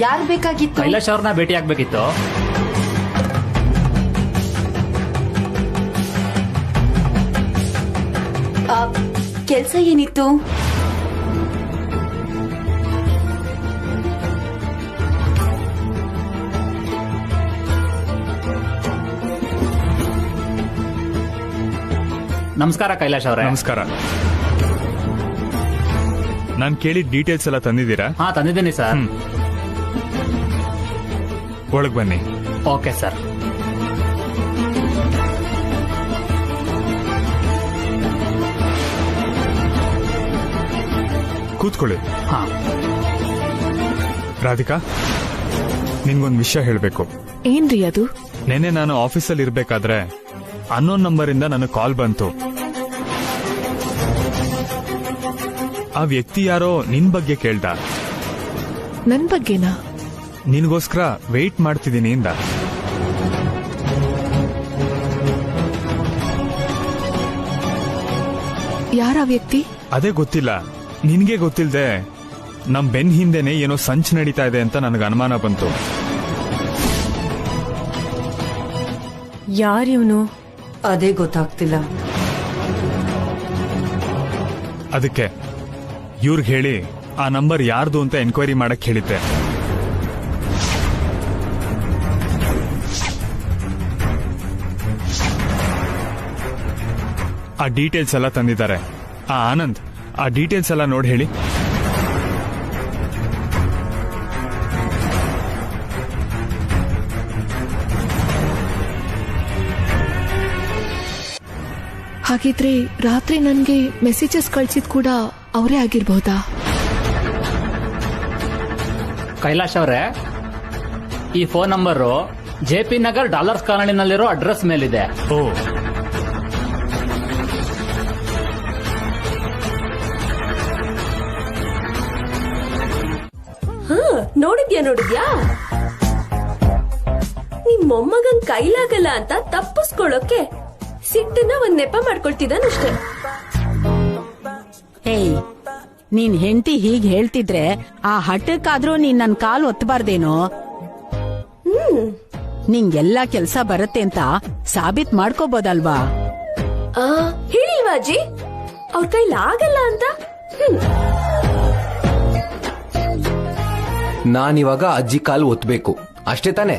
ಯಾರು ಬೇಕಾಗಿತ್ತು? ಕೈಲಾಶ್ ಅವ್ರನ್ನ ಭೇಟಿ ಆಗ್ಬೇಕಿತ್ತು. ಕೆಲ್ಸ ಏನಿತ್ತು? ನಮಸ್ಕಾರ ಕೈಲಾಶ್ ಅವರೇ. ನಮಸ್ಕಾರ. ನಾನು ಕೇಳಿದ ಡೀಟೇಲ್ಸ್ ಎಲ್ಲ ತಂದಿದ್ದೀರಾ? ಹಾ, ತಂದಿದ್ದೀನಿ ಸರ್. ಒಳಗ್ ಬನ್ನಿ. Okay sir. ಕೂತ್ಕೊಳ್ಳಿ. ಹಾ. ರಾಧಿಕಾ, ನಿನ್ಗೊಂದು ವಿಷಯ ಹೇಳ್ಬೇಕು. ಏನ್ರಿ ಅದು? ನೆನ್ನೆ ನಾನು ಆಫೀಸಲ್ಲಿ ಇರ್ಬೇಕಾದ್ರೆ ಅನ್ನೋನ್ ನಂಬರ್ ಇಂದ ನನಗೆ ಕಾಲ್ ಬಂತು. ಆ ವ್ಯಕ್ತಿ ಯಾರೋ ನಿನ್ ಬಗ್ಗೆ ಕೇಳ್ದ. ನನ್ ಬಗ್ಗೆನಾ? ನಿನ್ಗೋಸ್ಕರ ವೆಯ್ಟ್ ಮಾಡ್ತಿದ್ದೀನಿ ಇಂದ. ಯಾರ ವ್ಯಕ್ತಿ? ಅದೇ ಗೊತ್ತಿಲ್ಲ. ನಿನ್ಗೆ ಗೊತ್ತಿಲ್ದೆ ನಮ್ ಬೆನ್ ಹಿಂದೆನೆ ಏನೋ ಸಂಚು ನಡೀತಾ ಇದೆ ಅಂತ ನನಗೆ ಅನುಮಾನ ಬಂತು. ಯಾರಿವನು? ಅದೇ ಗೊತ್ತಾಗ್ತಿಲ್ಲ. ಅದಕ್ಕೆ ಇವ್ರಿಗೆ ಹೇಳಿ ಆ ನಂಬರ್ ಯಾರ್ದು ಅಂತ ಎನ್ಕ್ವೈರಿ ಮಾಡಕ್ ಹೇಳಿದ್ದೆ. ಆ ಡೀಟೇಲ್ಸ್ ಎಲ್ಲ ತಂದಿದ್ದಾರೆ. ಆನಂದ್, ಆ ಡೀಟೇಲ್ಸ್ ಎಲ್ಲ ನೋಡಿ ಹೇಳಿ. ಹಾಗಿದ್ರೆ ರಾತ್ರಿ ನನ್ಗೆ ಮೆಸೇಜಸ್ ಕಳ್ಸಿದ್ ಕೂಡ ಅವರೇ ಆಗಿರ್ಬಹುದಾ? ಕೈಲಾಶ್ ಅವರೇ, ಈ phone number JP Nagar dollars ಕಾಲೋನಿನಲ್ಲಿರೋ ಅಡ್ರೆಸ್ ಮೇಲಿದೆ. ಓ, ನೋಡಿದ್ಯಾ? ನಿಮ್ ಮೊಮ್ಮಗನ್ ಕೈಲಾಗಲ್ಲ ಅಂತ ತಪ್ಪಿಸ್ಕೊಳ್ಳೋಕೆ ಸಿಟ್ಟನ್ನ ಒಂದ್ ನೆಪ ಮಾಡ್ಕೊಳ್ತಿದ್ದಾನಷ್ಟೇ. ಏಯ್, ನೀನ್ ಹೆಂಡತಿ ಹೀಗ್ ಹೇಳ್ತಿದ್ರೆ ಆ ಹಠಕ್ಕಾದ್ರೂ ನೀನ್ ನನ್ ಕಾಲ್ ಒತ್ತಬಾರ್ದೇನೋ? ನಿಂಗೆಲ್ಲಾ ಕೆಲ್ಸ ಬರುತ್ತೆ ಅಂತ ಸಾಬೀತ್ ಮಾಡ್ಕೋಬೋದಲ್ವಾ? ಹೇಳಿಲ್ವಾ ಅಜ್ಜಿ ಅವ್ರ ಕೈಲಾಗಲ್ಲ ಅಂತ? ನಾನಿವಾಗ ಅಜ್ಜಿ ಕಾಲು ಒತ್ತಬೇಕು ಅಷ್ಟೇ ತಾನೆ?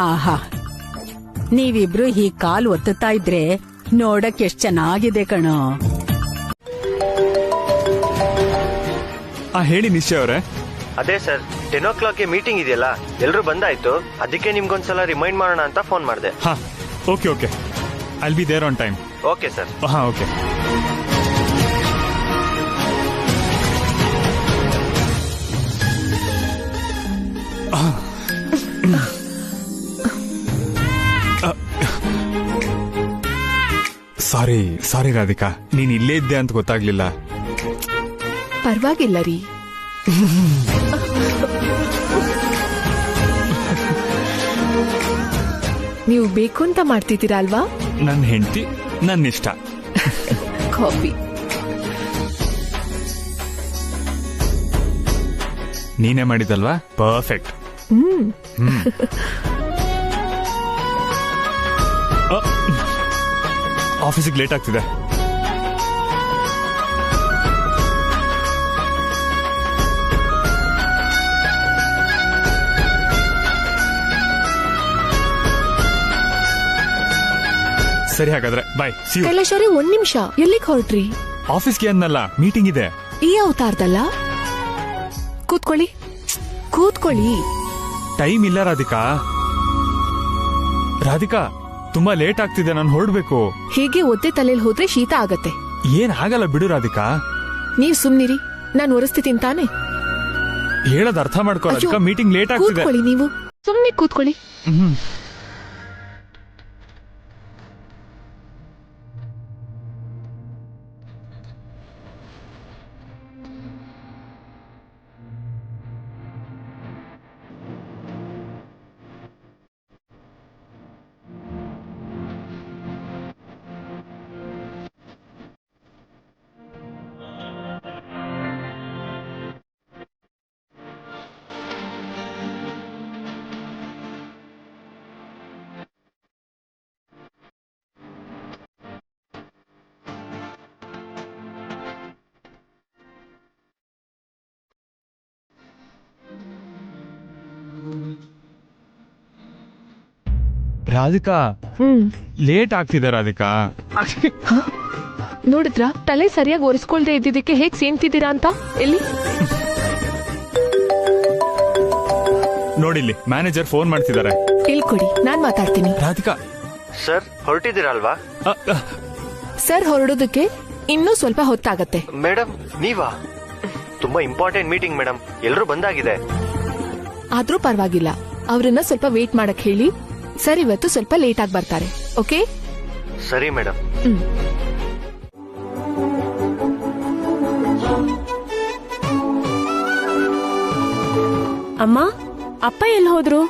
ಆಹಾ, ನೀವಿಬ್ರು ಹೀಗ್ ಕಾಲ್ ಒತ್ತುತ್ತಾ ಇದ್ರೆ ನೋಡಕ್ ಎಷ್ಟ್ ಚೆನ್ನಾಗಿದೆ ಕಣೋ. ಹೇಳಿ ನಿಶ್ಚಯ ಅವರೇ. ಅದೇ ಸರ್ 10 ಮೀಟಿಂಗ್ ಇದೆಯಲ್ಲ, ಎಲ್ರು ಬಂದಾಯ್ತು. ಅದಕ್ಕೆ ನಿಮ್ಗೊಂದ್ಸಲ ರಿಮೈಂಡ್ ಮಾಡೋಣ ಅಂತ ಫೋನ್ ಮಾಡಿದೆ. ಹಾ, okay. I'll be there on time. Okay sir. ಹಾ, ಓಕೆ. ಸಾರಿ ರಾಧಿಕಾ, ನೀನ್ ಇಲ್ಲೇ ಇದ್ದೆ ಅಂತ ಗೊತ್ತಾಗ್ಲಿಲ್ಲ. ಪರವಾಗಿಲ್ಲ ರೀ. ನೀವು ಬೇಕು ಅಂತ ಮಾಡ್ತಿದ್ದೀರಾ ಅಲ್ವಾ? ನನ್ನ ಹೆಂಡತಿ ನನ್ನ ಇಷ್ಟ. ಕಾಫಿ ನೀನೇ ಮಾಡಿದಲ್ವಾ? ಪರ್ಫೆಕ್ಟ್. ಆಫೀಸಿಗೆ ಲೇಟ್ ಆಗ್ತಿದೆ. ಸರಿ, ಹಾಗಾದ್ರೆ ಬಾಯ್. ಕೈಲಾಶ್ ಅವ್ರೆ, 1 ನಿಮಿಷ. ಎಲ್ಲಿಗೆ ಹೊರಟ್ರಿ? ಆಫೀಸ್ಗೆ ಅನ್ನಲ್ಲ, ಮೀಟಿಂಗ್ ಇದೆ. ಈ ಅವತಾರದಲ್ಲ? ಕೂತ್ಕೊಳ್ಳಿ. ಟೈಮ್ ಇಲ್ಲ ರಾಧಿಕಾ, ತುಂಬಾ ಲೇಟ್ ಆಗ್ತಿದೆ, ನಾನು ಹೊರಡ್ಬೇಕು. ಹೀಗೆ ಒದ್ದೆ ತಲೆಯಲ್ಲಿ ಹೋದ್ರೆ ಶೀತ ಆಗತ್ತೆ. ಏನ್ ಆಗಲ್ಲ ಬಿಡು ರಾಧಿಕಾ. ನೀವ್ ಸುಮ್ನಿರಿ, ನಾನು ಒರೆಸ್ತಿದ್ದೀನಿ ತಾನೆ. ಹೇಳದ್ ಅರ್ಥ ಮಾಡ್ಕೊ ರಾಧಿಕಾ, ಮೀಟಿಂಗ್ ಲೇಟ್ ಆಗ್ತಿದೆ. ಕೂತ್ಕೊಳ್ಳಿ, ನೀವು ಸುಮ್ನೆ ಕೂತ್ಕೊಳ್ಳಿ. ರಾಧಿಕಾ, ಲೇಟ್ ಆಗ್ತಿದೆ ರಾಧಿಕಾ. ನೋಡಿದ್ರ ತಲೆ ಸರಿಯಾಗಿ ಒರೆಸ್ಕೊಳ್ದೆ ಇದ್ದಿದ್ದಕ್ಕೆ ಹೇಗ್ ಸೇಂತಿದ್ದೀರಾ ಅಂತ. ಎಲ್ಲಿ ನೋಡಿಲ್ಲಿ, ಮ್ಯಾನೇಜರ್ ಫೋನ್ ಮಾಡ್ತಿದ್ದಾರೆ. ಕೊಡಿ, ನಾನ್ ಮಾತಾಡ್ತೀನಿ. ರಾಧಿಕಾ. ಸರ್ ಹೊರಟಿದ್ದೀರಲ್ವಾ? ಸರ್ ಹೊರಡೋದಕ್ಕೆ ಇನ್ನೂ ಸ್ವಲ್ಪ ಹೊತ್ತಾಗತ್ತೆ. ಮೇಡಮ್ ನೀವಾ? ತುಂಬಾ ಇಂಪಾರ್ಟೆಂಟ್ ಮೀಟಿಂಗ್ ಮೇಡಮ್, ಎಲ್ರು ಬಂದಾಗಿದೆ. ಆದ್ರೂ ಪರವಾಗಿಲ್ಲ, ಅವ್ರನ್ನ ಸ್ವಲ್ಪ ವೇಟ್ ಮಾಡಕ್ ಹೇಳಿ. ಸರ್ ಇವತ್ತು ಸ್ವಲ್ಪ ಲೇಟ್ ಆಗಿ ಬರ್ತಾರೆ. ಓಕೆ? ಸರಿ ಮೇಡಮ್. ಅಮ್ಮ, ಅಪ್ಪ ಎಲ್ಲಿ ಹೋದ್ರು?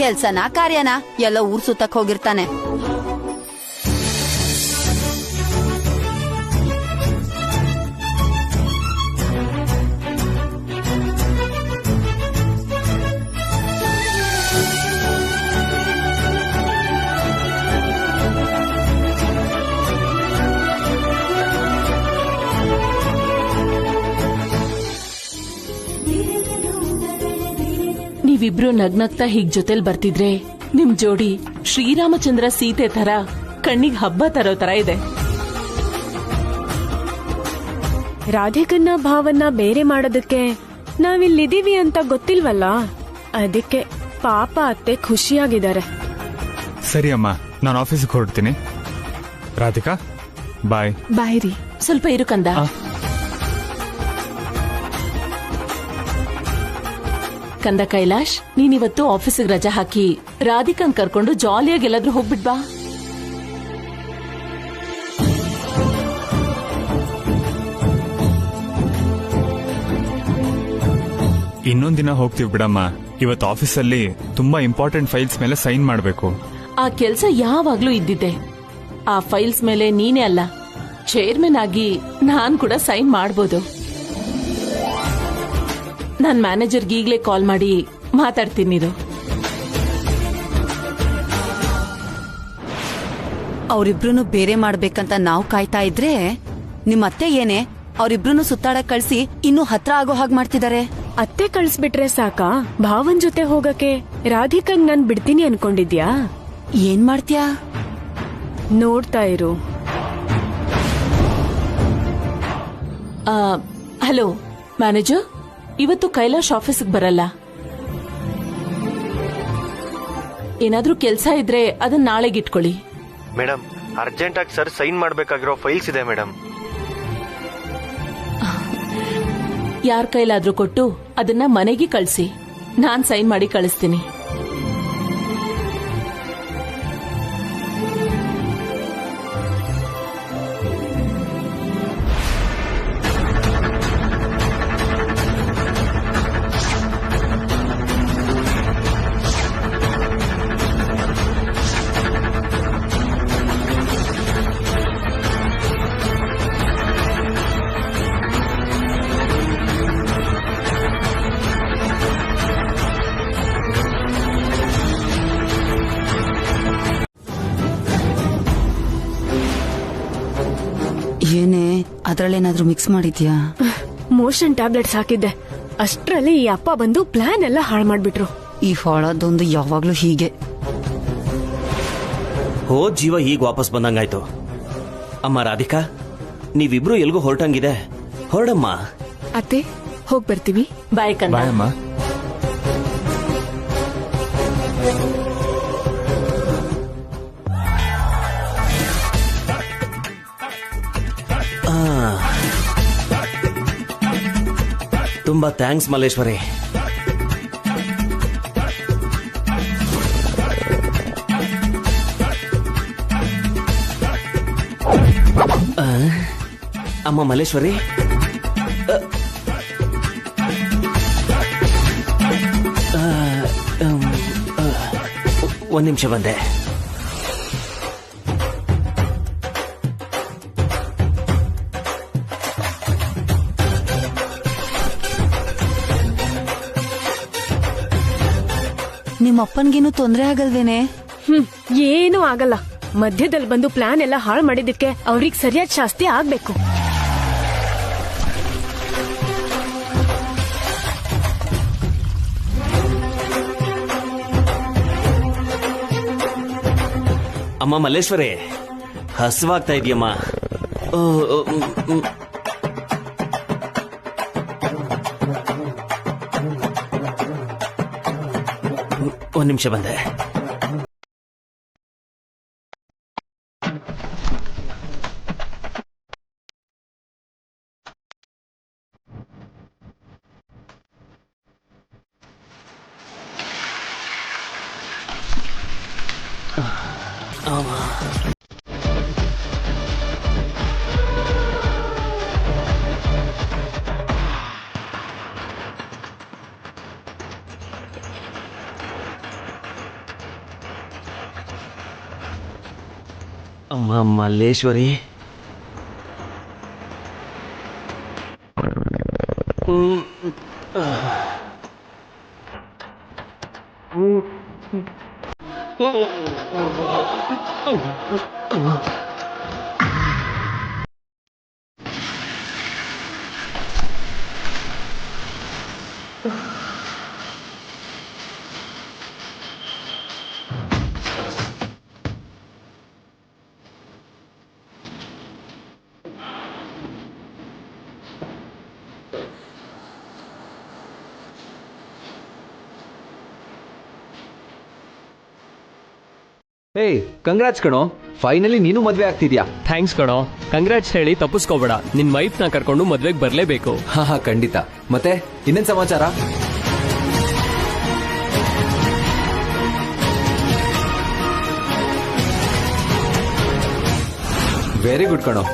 ಕೆಲ್ಸನಾ ಕಾರ್ಯನಾ ಎಲ್ಲ ಊರ್ ಸುತ್ತಕ್ ಹೋಗಿರ್ತಾನೆ. ನೀವಿಬ್ರು ನಗ್ನಗ್ತಾ ಹೀಗ್ ಜೊತೆಲ್ ಬರ್ತಿದ್ರೆ ನಿಮ್ ಜೋಡಿ ಶ್ರೀರಾಮಚಂದ್ರ ಸೀತೆ ತರ ಕಣ್ಣಿಗೆ ಹಬ್ಬ ತರೋ ತರ ಇದೆ. ರಾಧಿಕನ್ನ ಭಾವನ್ನ ಬೇರೆ ಮಾಡೋದಕ್ಕೆ ನಾವಿಲ್ಲಿದೀವಿ ಅಂತ ಗೊತ್ತಿಲ್ವಲ್ಲ, ಅದಕ್ಕೆ ಪಾಪ ಅತ್ತೆ ಖುಷಿಯಾಗಿದ್ದಾರೆ. ಸರಿ ಅಮ್ಮ, ನಾನು ಆಫೀಸ್ಗೆ ಹೊರಡ್ತೀನಿ. ರಾಧಿಕಾ ಬಾಯ್. ಬಾಯ್ ರೀ. ಸ್ವಲ್ಪ ಇರು ಕಂದ. ಕಂದ ಕೈಲಾಶ್, ನೀನಿವತ್ತು ಆಫೀಸಿಗೆ ರಜಾ ಹಾಕಿ ರಾಧಿಕನ್ ಕರ್ಕೊಂಡು ಜಾಲಿಯಾಗಿ ಎಲ್ಲಾದ್ರೂ ಹೋಗ್ಬಿಡ್ಬಾ. ಇನ್ನೊಂದ್ ದಿನ ಹೋಗ್ತೀವಿ ಬಿಡಮ್ಮ. ಇವತ್ತು ಆಫೀಸಲ್ಲಿ ತುಂಬಾ ಇಂಪಾರ್ಟೆಂಟ್ ಫೈಲ್ಸ್ ಮೇಲೆ ಸೈನ್ ಮಾಡಬೇಕು. ಆ ಕೆಲ್ಸ ಯಾವಾಗ್ಲೂ ಇದ್ದಿದ್ದೆ. ಆ ಫೈಲ್ಸ್ ಮೇಲೆ ನೀನೇ ಅಲ್ಲ, ಚೇರ್ಮನ್ ಆಗಿ ನಾನ್ ಕೂಡ ಸೈನ್ ಮಾಡ್ಬೋದು. ನಾನ್ ಮ್ಯಾನೇಜರ್ಗೆ ಈಗ್ಲೇ ಕಾಲ್ ಮಾಡಿ ಮಾತಾಡ್ತೀನಿ. ಅವ್ರಿಬ್ರು ಬೇರೆ ಮಾಡ್ಬೇಕಂತ ನಾವು ಕಾಯ್ತಾ ಇದ್ರೆ ನಿಮ್ ಅತ್ತೆ ಏನೇ ಅವ್ರಿಬ್ರು ಸುತ್ತಾಡಕ್ ಕಳ್ಸಿ ಇನ್ನೂ ಹತ್ರ ಆಗೋ ಹಾಗೆ ಮಾಡ್ತಿದ್ದಾರೆ. ಅತ್ತೆ ಕಳ್ಸ್ಬಿಟ್ರೆ ಸಾಕಾ ಭಾವನ್ ಜೊತೆ ಹೋಗಕ್ಕೆ? ರಾಧಿಕಂಗ್ ನಾನ್ ಬಿಡ್ತೀನಿ ಅನ್ಕೊಂಡಿದ್ಯಾ? ಏನ್ ಮಾಡ್ತೀಯಾ? ನೋಡ್ತಾ ಇರು. ಹಲೋ, ಮ್ಯಾನೇಜರ್, ಇವತ್ತು ಕೈಲಾಶ್ ಆಫೀಸ್ಗೆ ಬರಲ್ಲ. ಏನಾದ್ರೂ ಕೆಲಸ ಇದ್ರೆ ಅದನ್ನ ನಾಳೆಗಿಟ್ಕೊಳ್ಳಿ. ಮೇಡಮ್, ಅರ್ಜೆಂಟ್ ಆಗಿ ಸರ್ ಸೈನ್ ಮಾಡ್ಬೇಕಾಗಿರೋ ಫೈಲ್ಸ್ ಇದೆ ಮೇಡಮ್. ಯಾರ ಕೈಲಾದ್ರೂ ಕೊಟ್ಟು ಅದನ್ನ ಮನೆಗೆ ಕಳಿಸಿ. ನಾನ್ ಸೈನ್ ಮಾಡಿ ಕಳಿಸ್ತೀನಿ. ಏನೇ ಅದ್ರಲ್ಲೇನಾದ್ರೂ ಮಿಕ್ಸ್ ಮಾಡಿದ್ಯಾ? ಮೋಷನ್ ಟ್ಯಾಬ್ಲೆಟ್ಸ್ ಹಾಕಿದ್ದೆ, ಅಷ್ಟ್ರಲ್ಲಿ ಈ ಅಪ್ಪ ಬಂದು ಪ್ಲಾನ್ ಎಲ್ಲ ಹಾಳು ಮಾಡ್ಬಿಟ್ರು. ಈ ಹಾಳದೊಂದು ಯಾವಾಗ್ಲೂ ಹೀಗೆ. ಹೋದ್ ಜೀವ ಈಗ ವಾಪಸ್ ಬಂದಂಗಾಯ್ತು. ಅಮ್ಮ ರಾಧಿಕಾ, ನೀವಿಬ್ರು ಎಲ್ಗೂ ಹೊರಟಂಗಿದೆ, ಹೊರಡಮ್ಮ. ಅತ್ತೆ, ಹೋಗ್ ಬರ್ತೀವಿ. ಬಾಯ್ ಕಂದ. ಬಾಯಮ್ಮ. ತುಂಬಾ ಥ್ಯಾಂಕ್ಸ್ ಮಲ್ಲೇಶ್ವರಿ. ಅಮ್ಮ ಮಲ್ಲೇಶ್ವರಿ, ಒಂದ್ ನಿಮಿಷ ಬಂದೆ. ನಿಮ್ಮಪ್ಪನ್ಗೇನು ತೊಂದ್ರೆ ಆಗಲ್ವೇನೆ? ಏನೂ ಆಗಲ್ಲ. ಮಧ್ಯದಲ್ಲಿ ಬಂದು ಪ್ಲಾನ್ ಎಲ್ಲ ಹಾಳು ಮಾಡಿದಕ್ಕೆ ಅವ್ರಿಗೆ ಸರಿಯಾದ ಶಾಸ್ತಿ ಆಗ್ಬೇಕು. ಅಮ್ಮ ಮಲ್ಲೇಶ್ವರಿ, ಹಸುವಾಗ್ತಾ ಇದೆಯಮ್ಮ. ಒಂದ್ ನಿಮಿಷ ಬಂದೆ. ಅಮ್ಮ ಮಲ್ಲೇಶ್ವರಿ, ಏಯ್, ಕಂಗ್ರಾಟ್ಸ್ ಕಣೋ, ಫೈನಲಿ ನೀನು ಮದ್ವೆ ಆಗ್ತಿದ್ಯಾ. ಥ್ಯಾಂಕ್ಸ್ ಕಣೋ. ಕಂಗ್ರಾಟ್ಸ್ ಹೇಳಿ ತಪ್ಪಿಸ್ಕೋಬೇಡ. ನಿನ್ ವೈಫ್ ನ ಕರ್ಕೊಂಡು ಮದ್ವೆಗೆ ಬರ್ಲೇಬೇಕು. ಹಾ ಖಂಡಿತ. ಮತ್ತೆ ಇನ್ನೇನ್ ಸಮಾಚಾರ? ವೆರಿ ಗುಡ್ ಕಣೋ.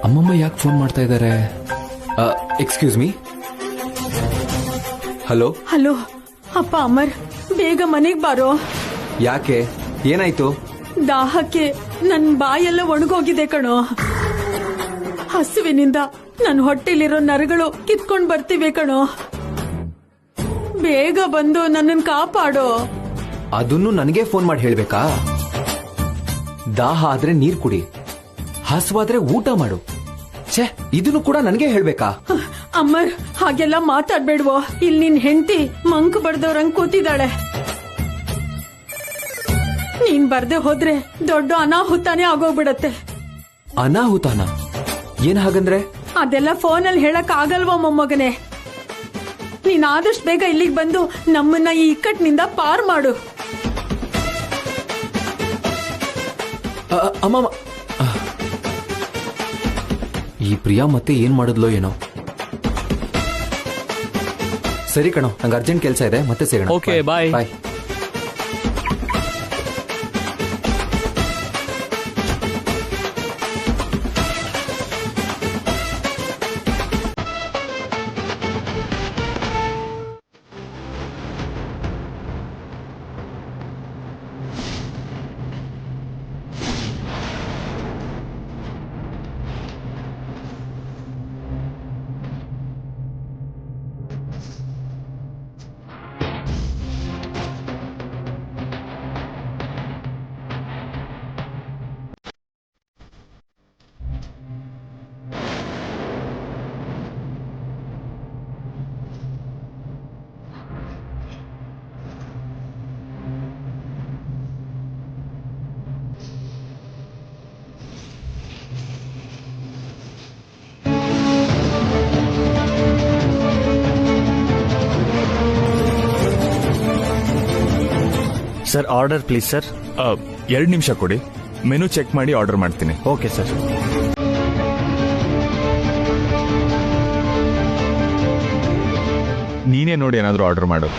ಅಮ್ಮಮ್ಮ ಯಾಕೆ ಫೋನ್ ಮಾಡ್ತಾ ಇದ್ದಾರೆ? Excuse me. ಹಲೋ. ಹಲೋ ಅಪ್ಪ ಅಮರ್, ಬೇಗ ಮನೆಗ್ ಬಾರೋ. ಯಾಕೆ, ಏನಾಯ್ತು? ದಾಹಕ್ಕೆ ನನ್ ಬಾಯೆಲ್ಲ ಒಣಗೋಗಿದೆ ಕಣೋ. ಹಸುವಿನಿಂದ ನನ್ ಹೊಟ್ಟೆಲಿರೋ ನರಗಳು ಕಿತ್ಕೊಂಡ್ ಬರ್ತಿವೆ ಕಣೋ. ಬೇಗ ಬಂದು ನನ್ನನ್ ಕಾಪಾಡೋ. ಅದನ್ನು ನನಗೆ ಫೋನ್ ಮಾಡಿ ಹೇಳ್ಬೇಕಾ? ದಾಹ ಆದ್ರೆ ನೀರ್ ಕುಡಿ, ಹಸುವಾದ್ರೆ ಊಟ ಮಾಡು. ಛೇ, ಇದನ್ನು ಕೂಡ ನನಗೆ ಹೇಳ್ಬೇಕಾ? ಅಮರ್, ಹಾಗೆಲ್ಲ ಮಾತಾಡ್ಬೇಡ್ವೋ. ಇಲ್ಲಿ ನಿನ್ ಹೆಂಡತಿ ಮಂಕ್ ಬಡ್ದವ್ರಂಗ್ ಕೂತಿದ್ದಾಳೆ. ನೀನ್ ಬರ್ದೆ ಹೋದ್ರೆ ದೊಡ್ಡ ಅನಾಹುತಾನೇ ಆಗೋಗ್ಬಿಡತ್ತೆ. ಅನಾಹುತಾನ? ಏನ್ ಹಾಗಂದ್ರೆ? ಅದೆಲ್ಲ ಫೋನಲ್ಲಿ ಹೇಳಕ್ ಆಗಲ್ವಾ ಮೊಮ್ಮಗನೆ? ನೀನ್ ಆದಷ್ಟು ಬೇಗ ಇಲ್ಲಿಗೆ ಬಂದು ನಮ್ಮನ್ನ ಈ ಇಕ್ಕಟ್ಟಿನಿಂದ ಪಾರ್ ಮಾಡು. ಅಮ್ಮ, ಈ ಪ್ರಿಯಾ ಮತ್ತೆ ಏನ್ ಮಾಡಿದ್ಲೋ ಏನೋ. ಸರಿ ಕಣೋ, ನಂಗೆ ಅರ್ಜೆಂಟ್ ಕೆಲಸ ಇದೆ, ಮತ್ತೆ ಸಿಗೋಣ. Okay, bye. Bye. Sir, order please sir. 2 ನಿಮಿಷ ಕೊಡಿ, ಮೆನು ಚೆಕ್ ಮಾಡಿ ಆರ್ಡರ್ ಮಾಡ್ತೀನಿ. Okay sir. ನೀನೇ ನೋಡಿ ಏನಾದರೂ ಆರ್ಡರ್ ಮಾಡು.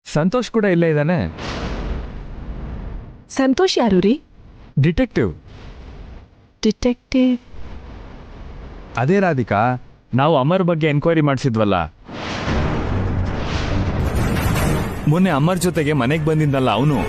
ಸಂತೋಷ್ ಕೂಡ ಇಲ್ಲೇ ಇದ್ದಾನೆ. ಸಂತೋಷ್ ಯಾರು ರೀ? ಡಿಟೆಕ್ಟಿವ್. ಡಿಟೆಕ್ಟಿವ್? ಅದೇ ರಾಧಿಕಾ, ನಾವು ಅಮರ್ ಬಗ್ಗೆ ಎನ್ಕ್ವೈರಿ ಮಾಡಿಸಿದ್ವಲ್ಲ, ಮೊನ್ನೆ ಅಮರ್ ಜೊತೆಗೆ ಮನೆಗೆ ಬಂದಿದ್ದಲ್ಲ ಅವನು.